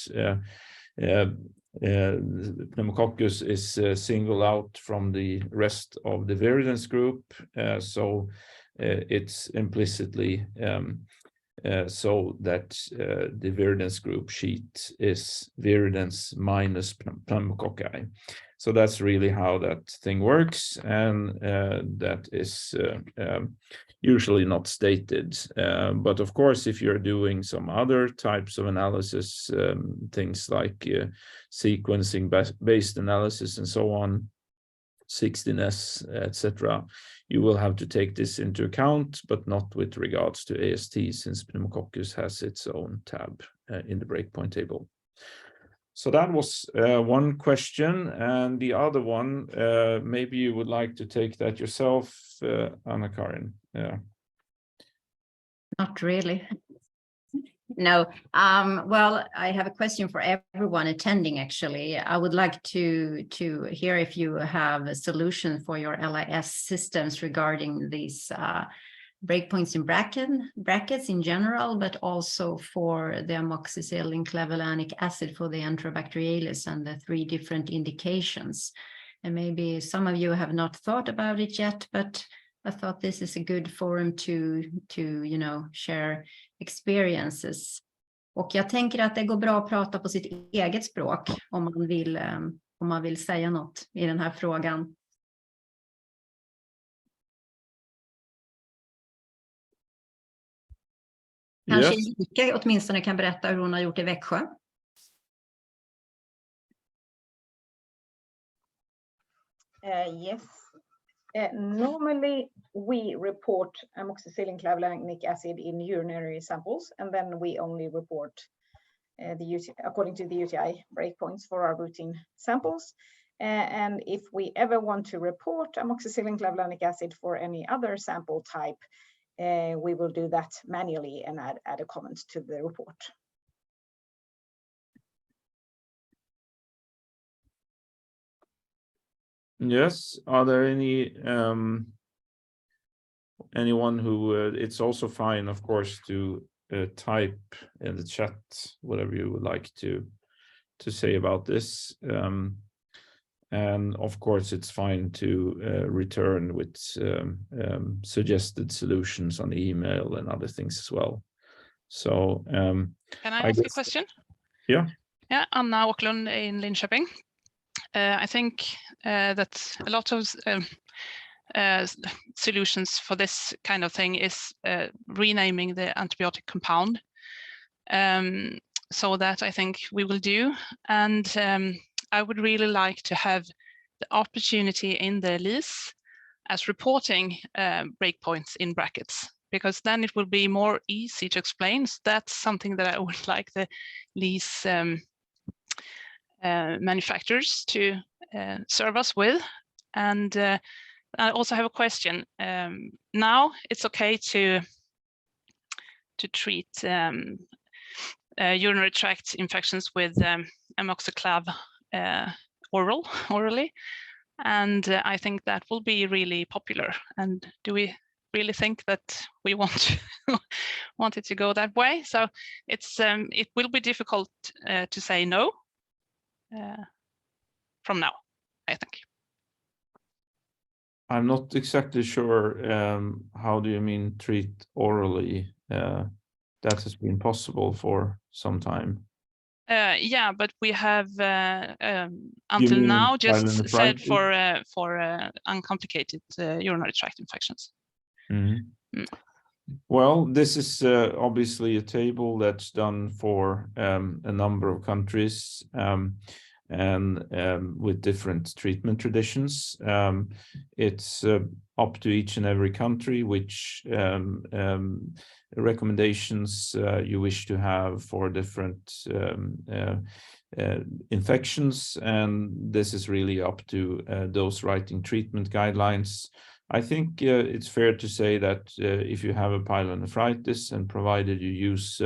S5: Pneumococcus is singled out from the rest of the virulence group, so it's implicitly so that the virulence group sheet is virulence minus pneumococci. So that's really how that thing works, and that is usually not stated. But of course, if you're doing some other types of analysis, things like sequencing-based analysis and so on, 16S, etc., you will have to take this into account, but not with regards to AST, since Pneumococcus has its own tab in the breakpoint table. So that was one question, and the other one, maybe you would like to take that yourself, Anna-Karin. Yeah.
S3: Not really. No. Well, I have a question for everyone attending, actually. I would like to hear if you have a solution for your LIS systems regarding these breakpoints in brackets in general, but also for the amoxicillin clavulanic acid for the Enterobacterialis and the 3 different indications. And maybe some of you have not thought about it yet, but I thought this is a good forum to share experiences. Och jag tänker att det går bra att prata på sitt eget språk om man vill säga något i den här frågan. Kanske Erika åtminstone kan berätta hur hon har gjort i Växjö.
S6: Yes. Normally, we report amoxicillin clavulanic acid in urinary samples, and then we only report according to the UTI breakpoints for our routine samples. And if we ever want to report amoxicillin clavulanic acid for any other sample type, we will do that manually and add a comment to the report.
S5: Yes. Are there anyone who? It's also fine, of course, to type in the chat whatever you would like to say about this. And of course, it's fine to return with suggested solutions on email and other things as well. So
S7: can I ask a question?
S5: Yeah.
S7: Yeah, Anna Åkerlund in Linköping. I think that a lot of solutions for this kind of thing is renaming the antibiotic compound. So that I think we will do. And I would really like to have the opportunity in the lease as reporting breakpoints in brackets, because then it will be more easy to explain. So that's something that I would like the lease manufacturers to serve us with. And I also have a question. Now it's okay to treat urinary tract infections with amoxiclav orally, and I think that will be really popular. And do we really think that we want it to go that way? So it's it will be difficult to say no from now, I think.
S5: I'm not exactly sure. How do you mean treat orally? That has been possible for some time.
S7: Yeah, but we have until now just said for uncomplicated urinary tract infections.
S5: Mm-hmm. Well, this is obviously a table that's done for a number of countries and with different treatment traditions. It's up to each and every country which recommendations you wish to have for different infections, and this is really up to those writing treatment guidelines. I think it's fair to say that if you have a pyelonephritis, and provided you use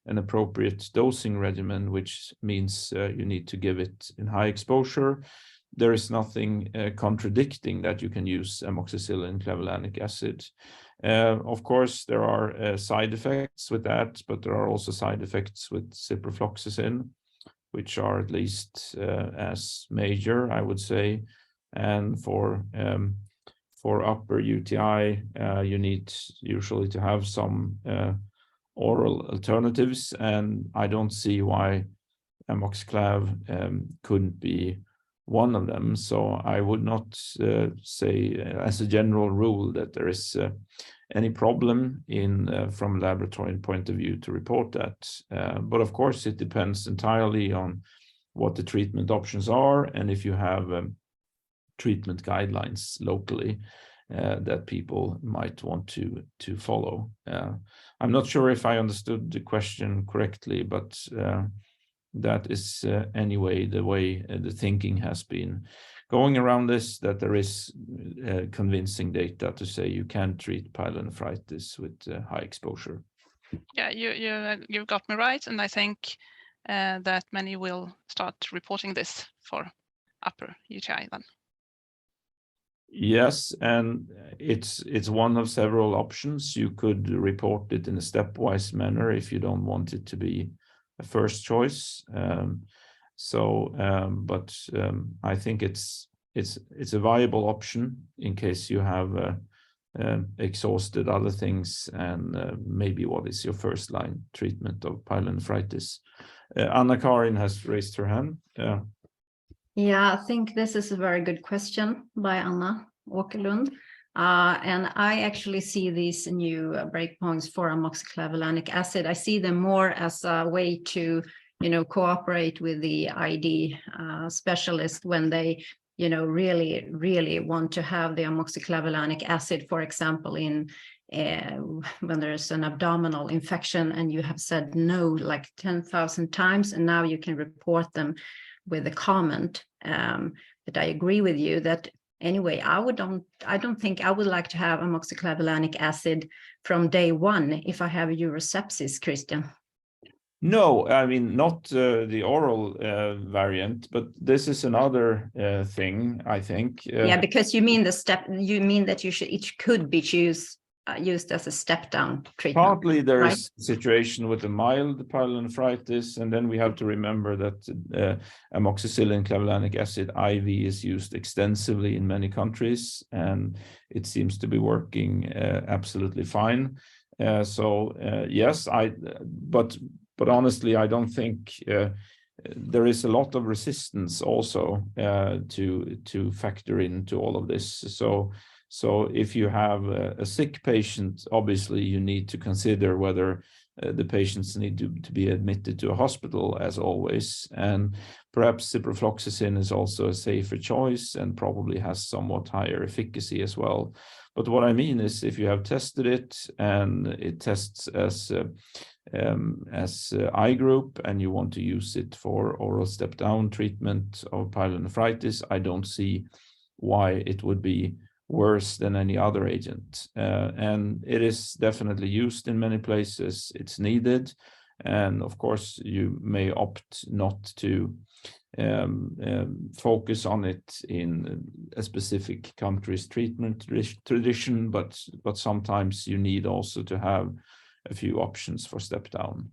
S5: an appropriate dosing regimen, which means you need to give it in high exposure, there is nothing contradicting that you can use amoxicillin clavulanic acid. Of course, there are side effects with that, but there are also side effects with ciprofloxacin, which are at least as major, I would say. And for upper UTI, you need usually to have some oral alternatives, and I don't see why amoxiclav couldn't be one of them. So I would not say as a general rule that there is any problem in from a laboratory point of view to report that. But of course, it depends entirely on what the treatment options are, and if you have treatment guidelines locally that people might want to follow. I'm not sure if I understood the question correctly, but that is anyway the way the thinking has been going around this, that there is convincing data to say you can treat pyelonephritis with high exposure.
S7: Yeah, you got me right, and I think that many will start reporting this for upper UTI then.
S5: Yes, and it's one of several options. You could report it in a stepwise manner if you don't want it to be a first choice. But I think it's a viable option in case you have exhausted other things and maybe what is your first line treatment of pyelonephritis. Anna-Karin has raised her hand.
S3: Yeah, I think this is a very good question by Anna Åkerlund. And I actually see these new breakpoints for amoxiclavulanic acid. I see them more as a way to, cooperate with the ID specialist when they, really want to have the amoxiclavulanic acid, for example, in when there's an abdominal infection and you have said no like 10,000 times, and now you can report them with a comment. But I agree with you that anyway, I don't think I would like to have amoxiclavulanic acid from day one if I have urosepsis, Christian.
S5: No, I mean, not the oral variant, but this is another thing, I think.
S3: Yeah, because you mean that it could be used as a step-down treatment.
S5: Partly there
S3: right?
S5: is a situation with the mild pyelonephritis, and then we have to remember that amoxicillin clavulanic acid IV is used extensively in many countries, and it seems to be working absolutely fine. Yes, but honestly, I don't think there is a lot of resistance also to factor into all of this. So if you have a sick patient, obviously you need to consider whether the patients need to be admitted to a hospital, as always. And perhaps ciprofloxacin is also a safer choice and probably has somewhat higher efficacy as well. But what I mean is, if you have tested it and it tests as I group and you want to use it for oral step-down treatment of pyelonephritis, I don't see why it would be worse than any other agent. And it is definitely used in many places. It's needed. And of course, you may opt not to focus on it in a specific country's treatment tradition, but sometimes you need also to have a few options for step down.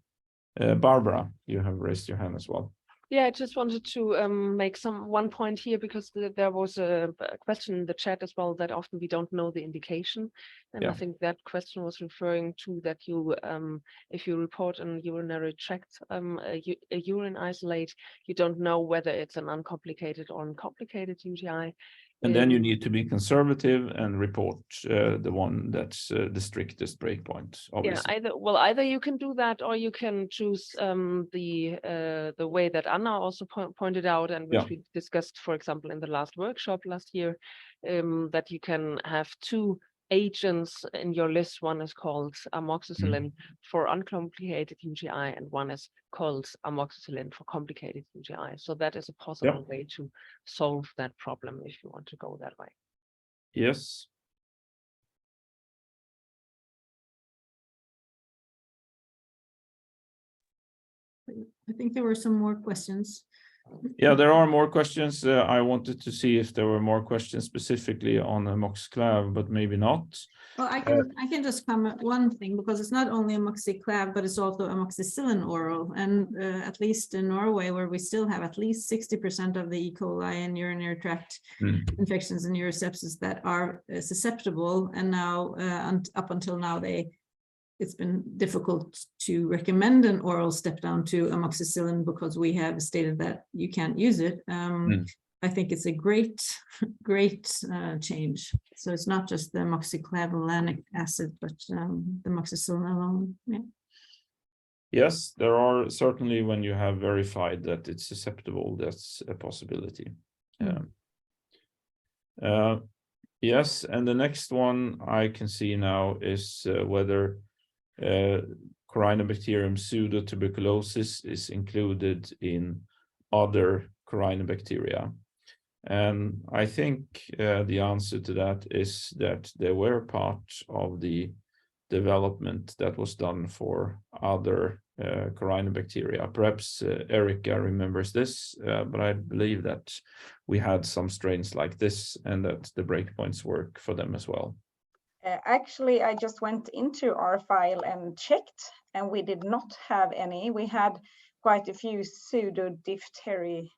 S5: Barbara, you have raised your hand as well.
S1: Yeah, I just wanted to make one point here, because there was a question in the chat as well that often we don't know the indication. And
S5: Yeah.
S1: I think that question was referring to that you, if you report an urinary tract, a urine isolate, you don't know whether it's an uncomplicated or uncomplicated UTI.
S5: And then you need to be conservative and report the one that's the strictest breakpoint, obviously.
S1: Yeah, either you can do that, or you can choose the way that Anna also pointed out, and which we discussed, for example, in the last workshop last year, that you can have two agents in your list. One is called amoxicillin for uncomplicated UTI, and one is called amoxicillin for complicated UTI. So that is a possible way to solve that problem if you want to go that way.
S5: Yes.
S2: I think there were some more questions.
S5: Yeah, there are more questions. I wanted to see if there were more questions specifically on amoxiclav, but maybe not.
S2: Well, I can just comment one thing, because it's not only amoxiclav, but it's also amoxicillin oral. And at least in Norway, where we still have at least 60% of the E. coli and urinary tract infections and urosepsis that are susceptible, and now up until now it's been difficult to recommend an oral step down to amoxicillin because we have stated that you can't use it. I think it's a great change. So it's not just the amoxiclavulanic acid, but the amoxicillin alone. Yeah.
S5: Yes, there are certainly, when you have verified that it's susceptible, that's a possibility. Yes, and the next one I can see now is whether Corynebacterium pseudotuberculosis is included in other corynebacteria. And I think the answer to that is that they were part of the development that was done for other corynebacteria. Perhaps Erica remembers this, but I believe that we had some strains like this and that the breakpoints work for them as well.
S6: Actually, I just went into our file and checked, and we did not have any. We had quite a few pseudo-diphtheria,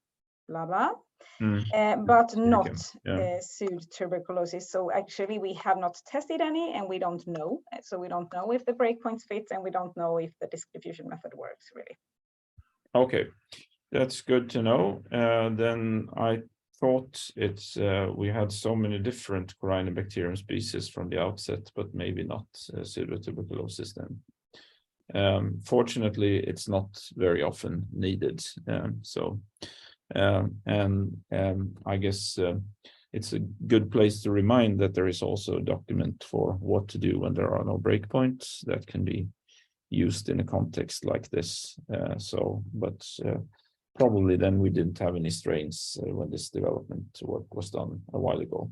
S6: blah, blah, but not pseudotuberculosis. So actually, we have not tested any, and we don't know. So we don't know if the breakpoints fit, and we don't know if the disk diffusion method works, really.
S5: Okay, that's good to know. Then I thought it's we had so many different corynebacterium species from the outset, but maybe not pseudotuberculosis then. Fortunately, it's not very often needed. I guess it's a good place to remind that there is also a document for what to do when there are no breakpoints that can be used in a context like this. Probably then we didn't have any strains when this development work was done a while ago.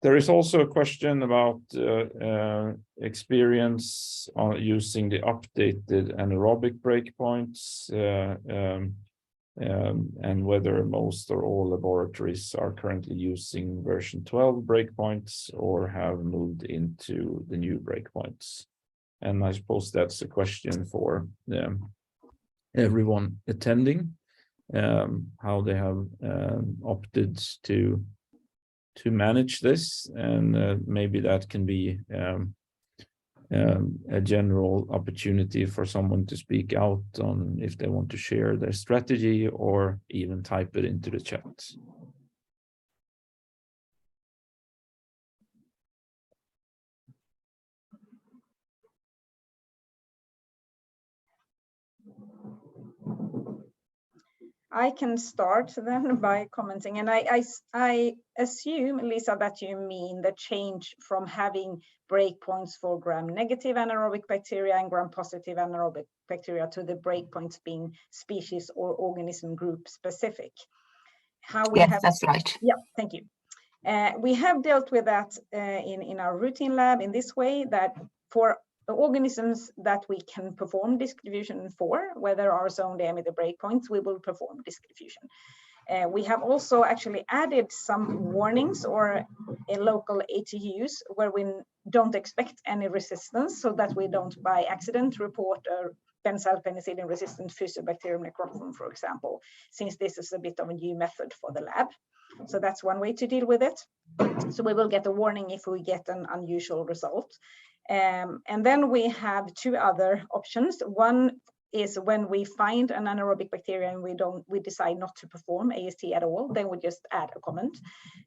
S5: There is also a question about experience on using the updated anaerobic breakpoints. and whether most or all laboratories are currently using version 12 breakpoints or have moved into the new breakpoints. And I suppose that's a question for everyone attending, how they have opted to manage this, and maybe that can be a general opportunity for someone to speak out on if they want to share their strategy or even type it into the chat.
S6: I can start then by commenting, and I assume, Lisa, that you mean the change from having breakpoints for gram-negative anaerobic bacteria and gram-positive anaerobic bacteria to the breakpoints being species or organism group specific. How we
S8: Yes, that's right.
S6: Yeah, thank you. We have dealt with that in our routine lab in this way, that for organisms that we can perform disk diffusion for, whether our zone diameter breakpoints, we will perform disk diffusion. We have also actually added some warnings or a local ATUs where we don't expect any resistance, so that we don't by accident report a benzyl penicillin resistant Fusobacterium necrophorum, for example, since this is a bit of a new method for the lab. So that's one way to deal with it. So we will get a warning if we get an unusual result. And then we have two other options. One is when we find an anaerobic bacteria and we decide not to perform AST at all, then we just add a comment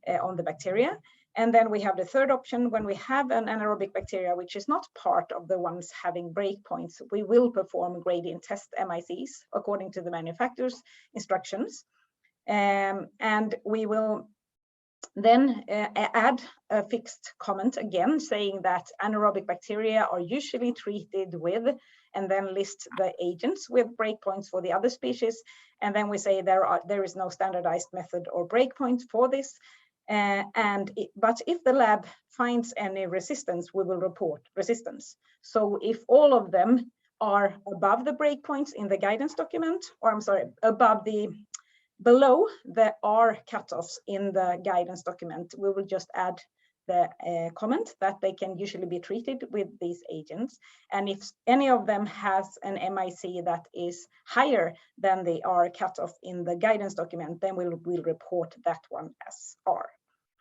S6: on the bacteria. And then we have the third option, when we have an anaerobic bacteria which is not part of the ones having breakpoints, we will perform gradient test MICs according to the manufacturer's instructions. And we will then add a fixed comment again saying that anaerobic bacteria are usually treated with, and then list the agents with breakpoints for the other species. And then we say there is no standardized method or breakpoint for this. But if the lab finds any resistance, we will report resistance. So if all of them are above the breakpoints in the guidance document, or I'm sorry, below the R cutoffs in the guidance document, we will just add the comment that they can usually be treated with these agents. And if any of them has an MIC that is higher than the R cutoff in the guidance document, then we'll report that one as R.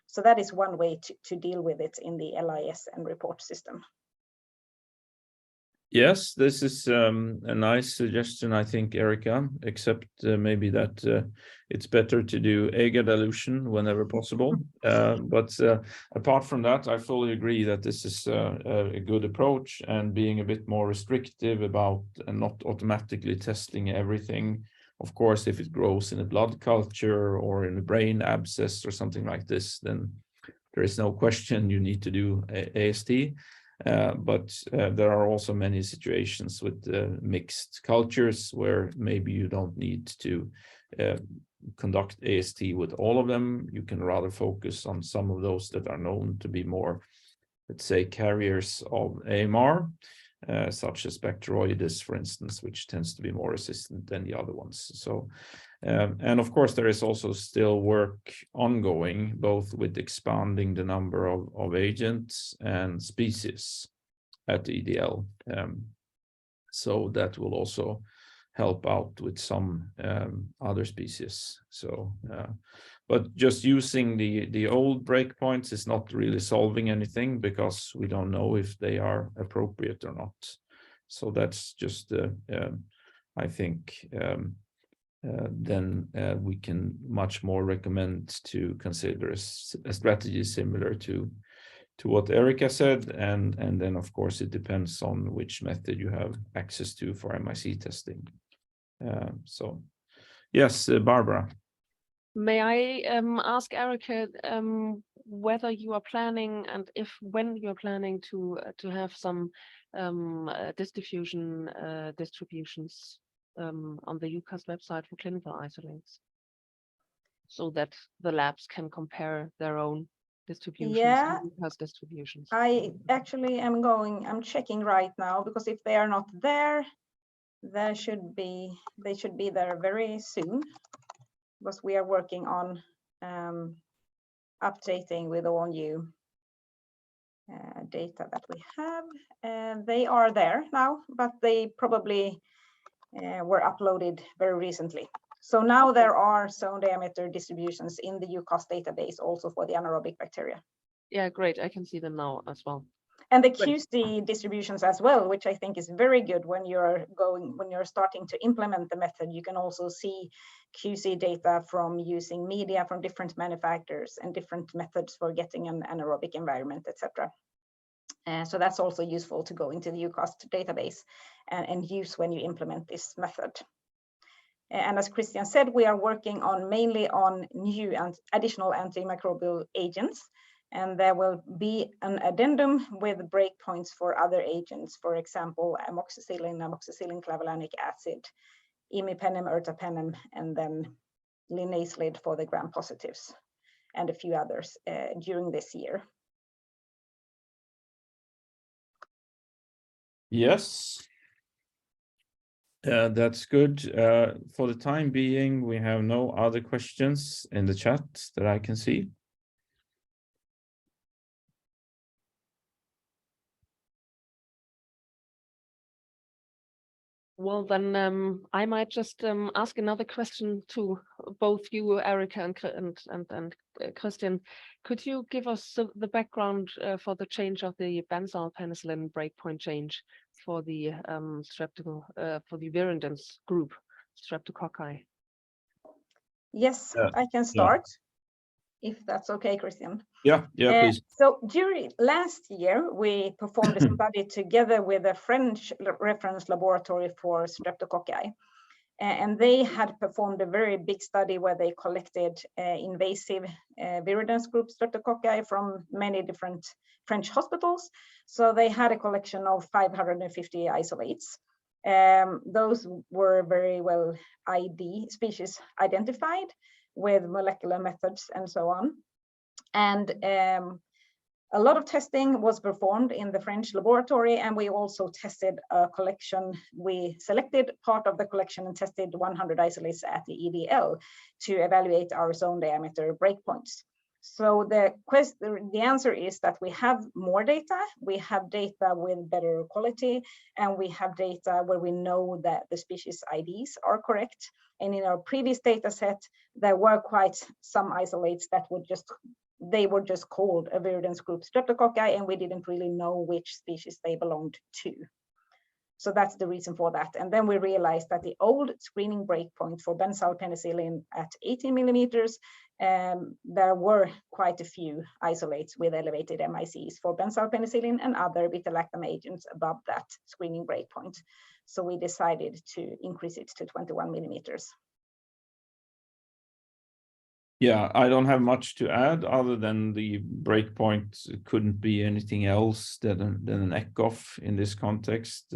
S6: So that is one way to deal with it in the LIS and report system.
S5: Yes, this is a nice suggestion, I think, Erica, except maybe that it's better to do agar dilution whenever possible. But apart from that, I fully agree that this is a good approach, and being a bit more restrictive about and not automatically testing everything. Of course, if it grows in a blood culture or in a brain abscess or something like this, then there is no question you need to do AST. But there are also many situations with mixed cultures where maybe you don't need to conduct AST with all of them. You can rather focus on some of those that are known to be more, let's say, carriers of AMR, such as Bacteroides, for instance, which tends to be more resistant than the other ones. So, and of course, there is also still work ongoing, both with expanding the number of agents and species at the EDL. So that will also help out with some other species. So, but just using the old breakpoints is not really solving anything, because we don't know if they are appropriate or not. So that's just, I think, then we can much more recommend to consider a strategy similar to what Erica said, and then of course it depends on which method you have access to for MIC testing. So yes, Barbara.
S1: May I ask Erica whether you are planning, and when you're planning to have some disk diffusion distributions on the EUCAST website for clinical isolates, so that the labs can compare their own distributions,
S6: Yeah,
S1: EUCAST distributions?
S6: I actually I'm checking right now, because if they are not there, they should be there very soon, because we are working on updating with all new data that we have. They are there now, but they probably were uploaded very recently. So now there are zone diameter distributions in the EUCAST database also for the anaerobic bacteria.
S1: Yeah, great. I can see them now as well.
S6: And the
S1: Great.
S6: QC distributions as well, which I think is very good when you're starting to implement the method. You can also see QC data from using media from different manufacturers and different methods for getting an anaerobic environment, etc. So that's also useful to go into the EUCAST database and use when you implement this method. And as Christian said, we are working on mainly on new and additional antimicrobial agents. And there will be an addendum with breakpoints for other agents, for example, amoxicillin clavulanic acid, imipenem, ertapenem, and then linaclid for the gram-positives, and a few others during this year.
S5: Yes. That's good. For the time being, we have no other questions in the chat that I can see.
S1: Well, then I might just ask another question to both you, Erica and Christian. Could you give us the background for the change of the benzyl penicillin breakpoint change for the for the virulence group, Streptococci?
S6: Yes,
S5: Yeah.
S6: I can start, if that's okay, Christian.
S5: Yeah, please.
S6: So during last year, we performed a study together with a French reference laboratory for Streptococci. And they had performed a very big study where they collected invasive virulence group Streptococci from many different French hospitals. So they had a collection of 550 isolates. Those were very well species identified with molecular methods and so on. And a lot of testing was performed in the French laboratory, and we also tested a collection. We selected part of the collection and tested 100 isolates at the EDL to evaluate our zone diameter breakpoints. So the answer is that we have more data, we have data with better quality, and we have data where we know that the species IDs are correct. And in our previous data set, there were quite some isolates that were just called a virulence group Streptococci, and we didn't really know which species they belonged to. So that's the reason for that. And then we realized that the old screening breakpoint for benzyl penicillin at 18 millimeters, there were quite a few isolates with elevated MICs for benzyl penicillin and other beta-lactam agents above that screening breakpoint. So we decided to increase it to 21 millimeters.
S5: Yeah, I don't have much to add other than the breakpoint couldn't be anything else than an ECOF in this context.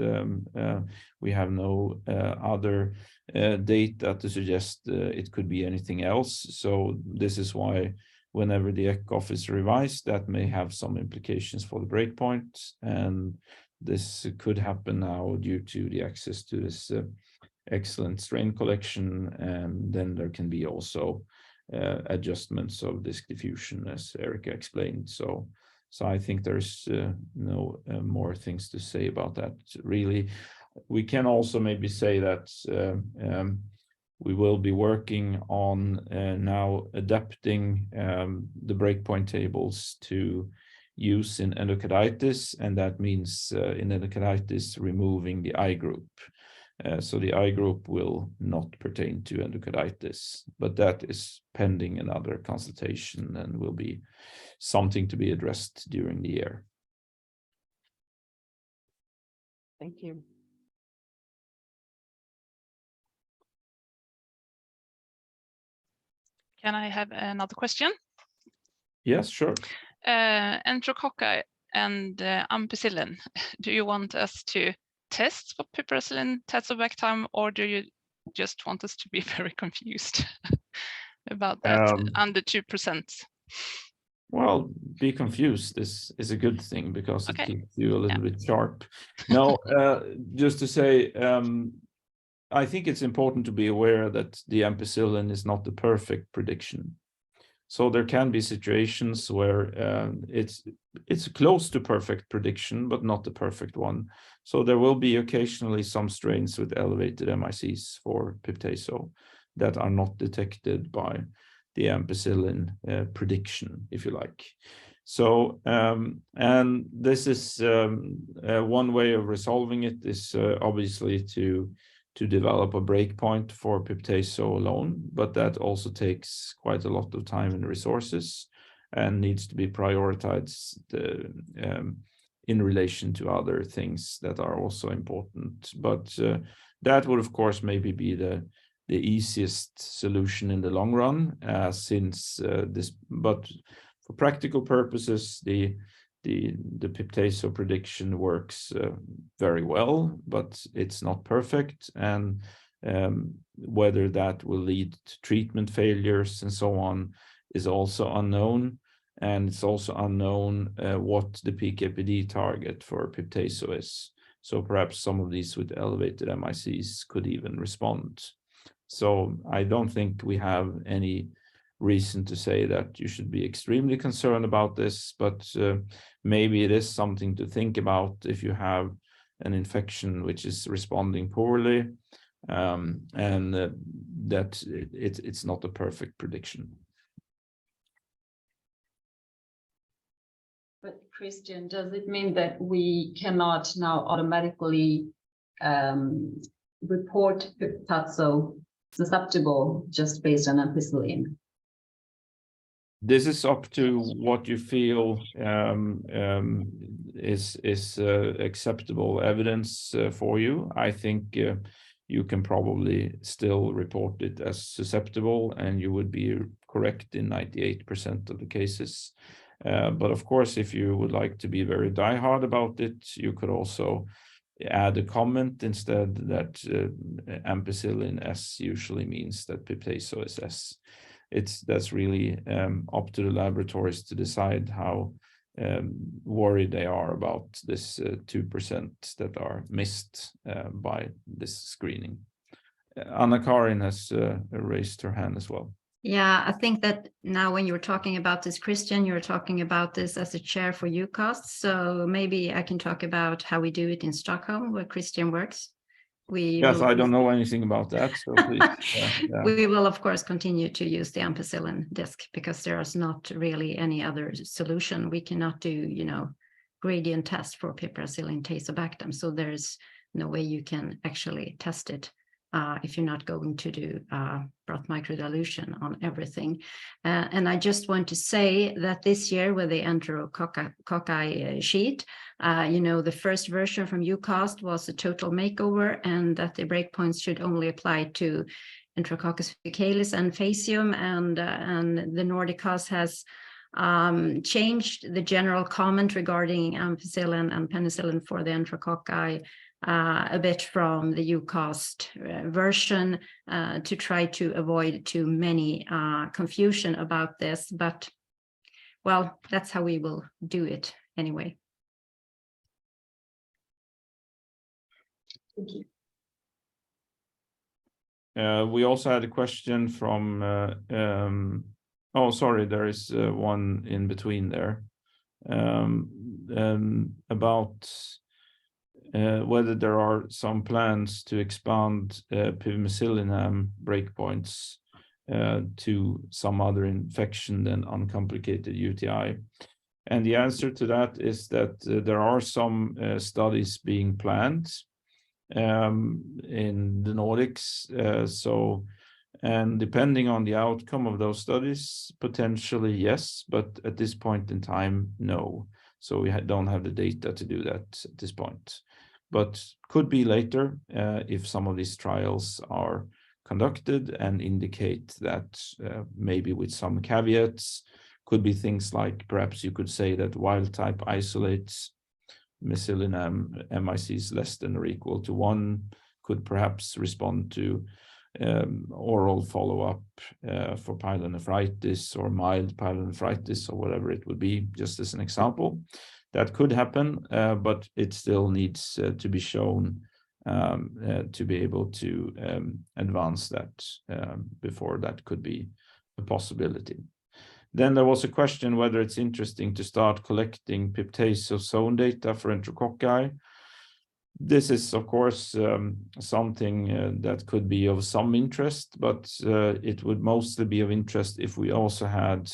S5: We have no other data to suggest it could be anything else. So this is why whenever the ECOF is revised, that may have some implications for the breakpoint. And this could happen now due to the access to this excellent strain collection. And then there can be also adjustments of disk diffusion, as Erica explained. So I think there's no more things to say about that, really. We can also maybe say that we will be working on now adapting the breakpoint tables to use in endocarditis, and that means in endocarditis removing the I group. So the I group will not pertain to endocarditis, but that is pending another consultation and will be something to be addressed during the year.
S1: Thank you.
S7: Can I have another question?
S5: Yes, sure.
S7: Enterococci and ampicillin, do you want us to test for piperacillin tazobactam, or do you just want us to be very confused about that under 2%?
S5: Well, be confused is a good thing because
S7: Okay.
S5: it keeps you a little bit sharp. No, just to say, I think it's important to be aware that the ampicillin is not the perfect prediction. So there can be situations where it's close to perfect prediction, but not the perfect one. So there will be occasionally some strains with elevated MICs for Piptazo that are not detected by the ampicillin prediction, if you like. So, and this is one way of resolving it is obviously to develop a breakpoint for Piptazo alone, but that also takes quite a lot of time and resources and needs to be prioritized in relation to other things that are also important. But that would, of course, maybe be the easiest solution in the long run, but for practical purposes, the Piptazo prediction works very well, but it's not perfect, and whether that will lead to treatment failures and so on is also unknown, and it's also unknown what the PK/PD target for Piptazo is. So perhaps some of these with elevated MICs could even respond. So I don't think we have any reason to say that you should be extremely concerned about this, but maybe it is something to think about if you have an infection which is responding poorly, and that it's not a perfect prediction.
S3: But Christian, does it mean that we cannot now automatically report Piptazo susceptible just based on ampicillin?
S5: This is up to what you feel is acceptable evidence for you. I think you can probably still report it as susceptible, and you would be correct in 98% of the cases. But of course, if you would like to be very diehard about it, you could also add a comment instead that ampicillin S usually means that Piptazo is S. That's really up to the laboratories to decide how worried they are about this 2% that are missed by this screening. Anna-Karin has raised her hand as well.
S3: Yeah, I think that now when you're talking about this, Christian, you're talking about this as a chair for EUCAST. So maybe I can talk about how we do it in Stockholm, where Christian works.
S5: Yes, I don't know anything about that, so please.
S3: We will, of course, continue to use the ampicillin disc because there is not really any other solution. We cannot do, gradient test for piperacillin tazobactam. So there's no way you can actually test it if you're not going to do broth microdilution on everything. And I just want to say that this year with the enterococci sheet, the first version from EUCAST was a total makeover, and that the breakpoints should only apply to Enterococcus faecalis and faecium, and the NordicAST has changed the general comment regarding ampicillin and penicillin for the enterococci a bit from the EUCAST version to try to avoid too many confusion about this, but well, that's how we will do it anyway.
S2: Thank you.
S5: We also had a question from, oh, sorry, there is one in between there about whether there are some plans to expand pivmecillinam breakpoints to some other infection than uncomplicated UTI. And the answer to that is that there are some studies being planned in the Nordics. And depending on the outcome of those studies, potentially yes, but at this point in time, no. So we don't have the data to do that at this point. But could be later if some of these trials are conducted and indicate that maybe with some caveats, could be things like perhaps you could say that wild type isolates mecillinam MICs less than or equal to 1, could perhaps respond to oral follow-up for pyelonephritis or mild pyelonephritis or whatever it would be, just as an example. That could happen, but it still needs to be shown to be able to advance that before that could be a possibility. Then there was a question whether it's interesting to start collecting piptazo zone data for enterococci. This is, of course, something that could be of some interest, but it would mostly be of interest if we also had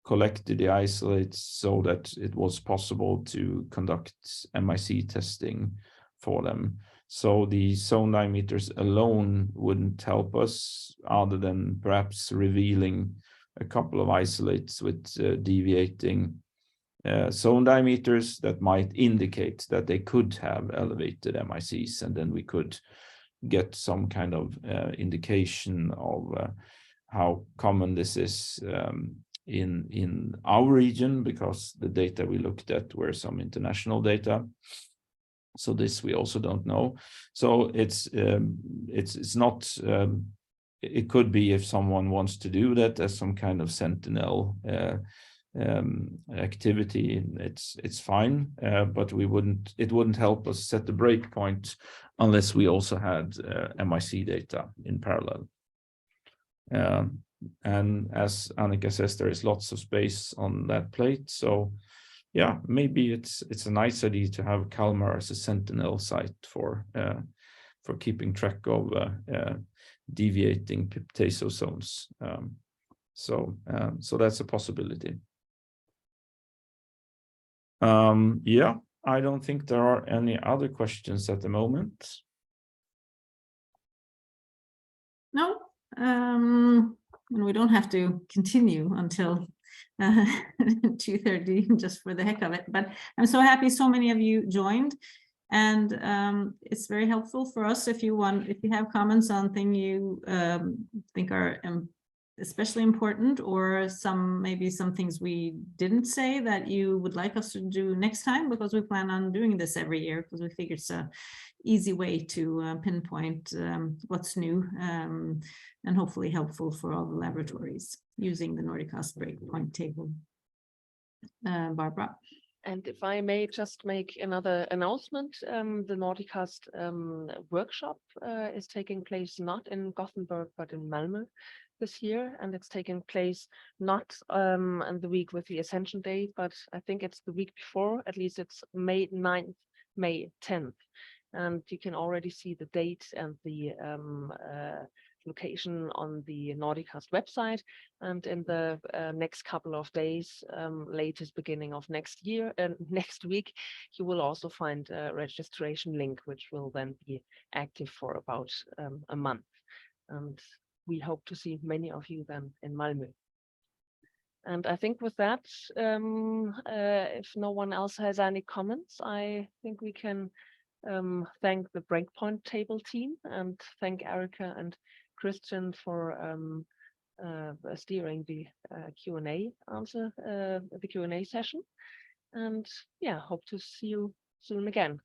S5: collected the isolates so that it was possible to conduct MIC testing for them. So the zone diameters alone wouldn't help us, other than perhaps revealing a couple of isolates with deviating zone diameters that might indicate that they could have elevated MICs, and then we could get some kind of indication of how common this is in our region, because the data we looked at were some international data. So this we also don't know. So it's not. It could be, if someone wants to do that as some kind of sentinel activity, it's fine, but it wouldn't help us set the breakpoint unless we also had MIC data in parallel. And as Annika says, there is lots of space on that plate, so yeah, maybe it's a nice idea to have Kalmar as a sentinel site for keeping track of deviating piptazo zones. So that's a possibility. Yeah, I don't think there are any other questions at the moment.
S2: No, and we don't have to continue until 2:30 just for the heck of it, but I'm so happy so many of you joined, and it's very helpful for us if you have comments on things you think are especially important, or maybe some things we didn't say that you would like us to do next time, because we plan on doing this every year, because we figure it's a easy way to pinpoint what's new, and hopefully helpful for all the laboratories using the NordicAST breakpoint table. Barbara.
S1: And if I may just make another announcement, the NordicAST workshop is taking place not in Gothenburg, but in Malmö this year, and it's taking place not on the week with the Ascension Day, but I think it's the week before. At least it's May 9th, May 10th, and you can already see the date and the location on the NordicAST website, and in the next couple of days, latest beginning of next year and next week, you will also find a registration link, which will then be active for about a month, and we hope to see many of you then in Malmö. And I think with that, if no one else has any comments, I think we can thank the breakpoint table team, and thank Erica and Christian for steering the Q&A session. And yeah, hope to see you soon again.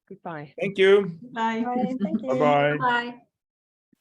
S1: Goodbye.
S5: Thank you.
S2: Bye.
S6: Bye, thank you.
S5: Bye-bye.
S3: Bye.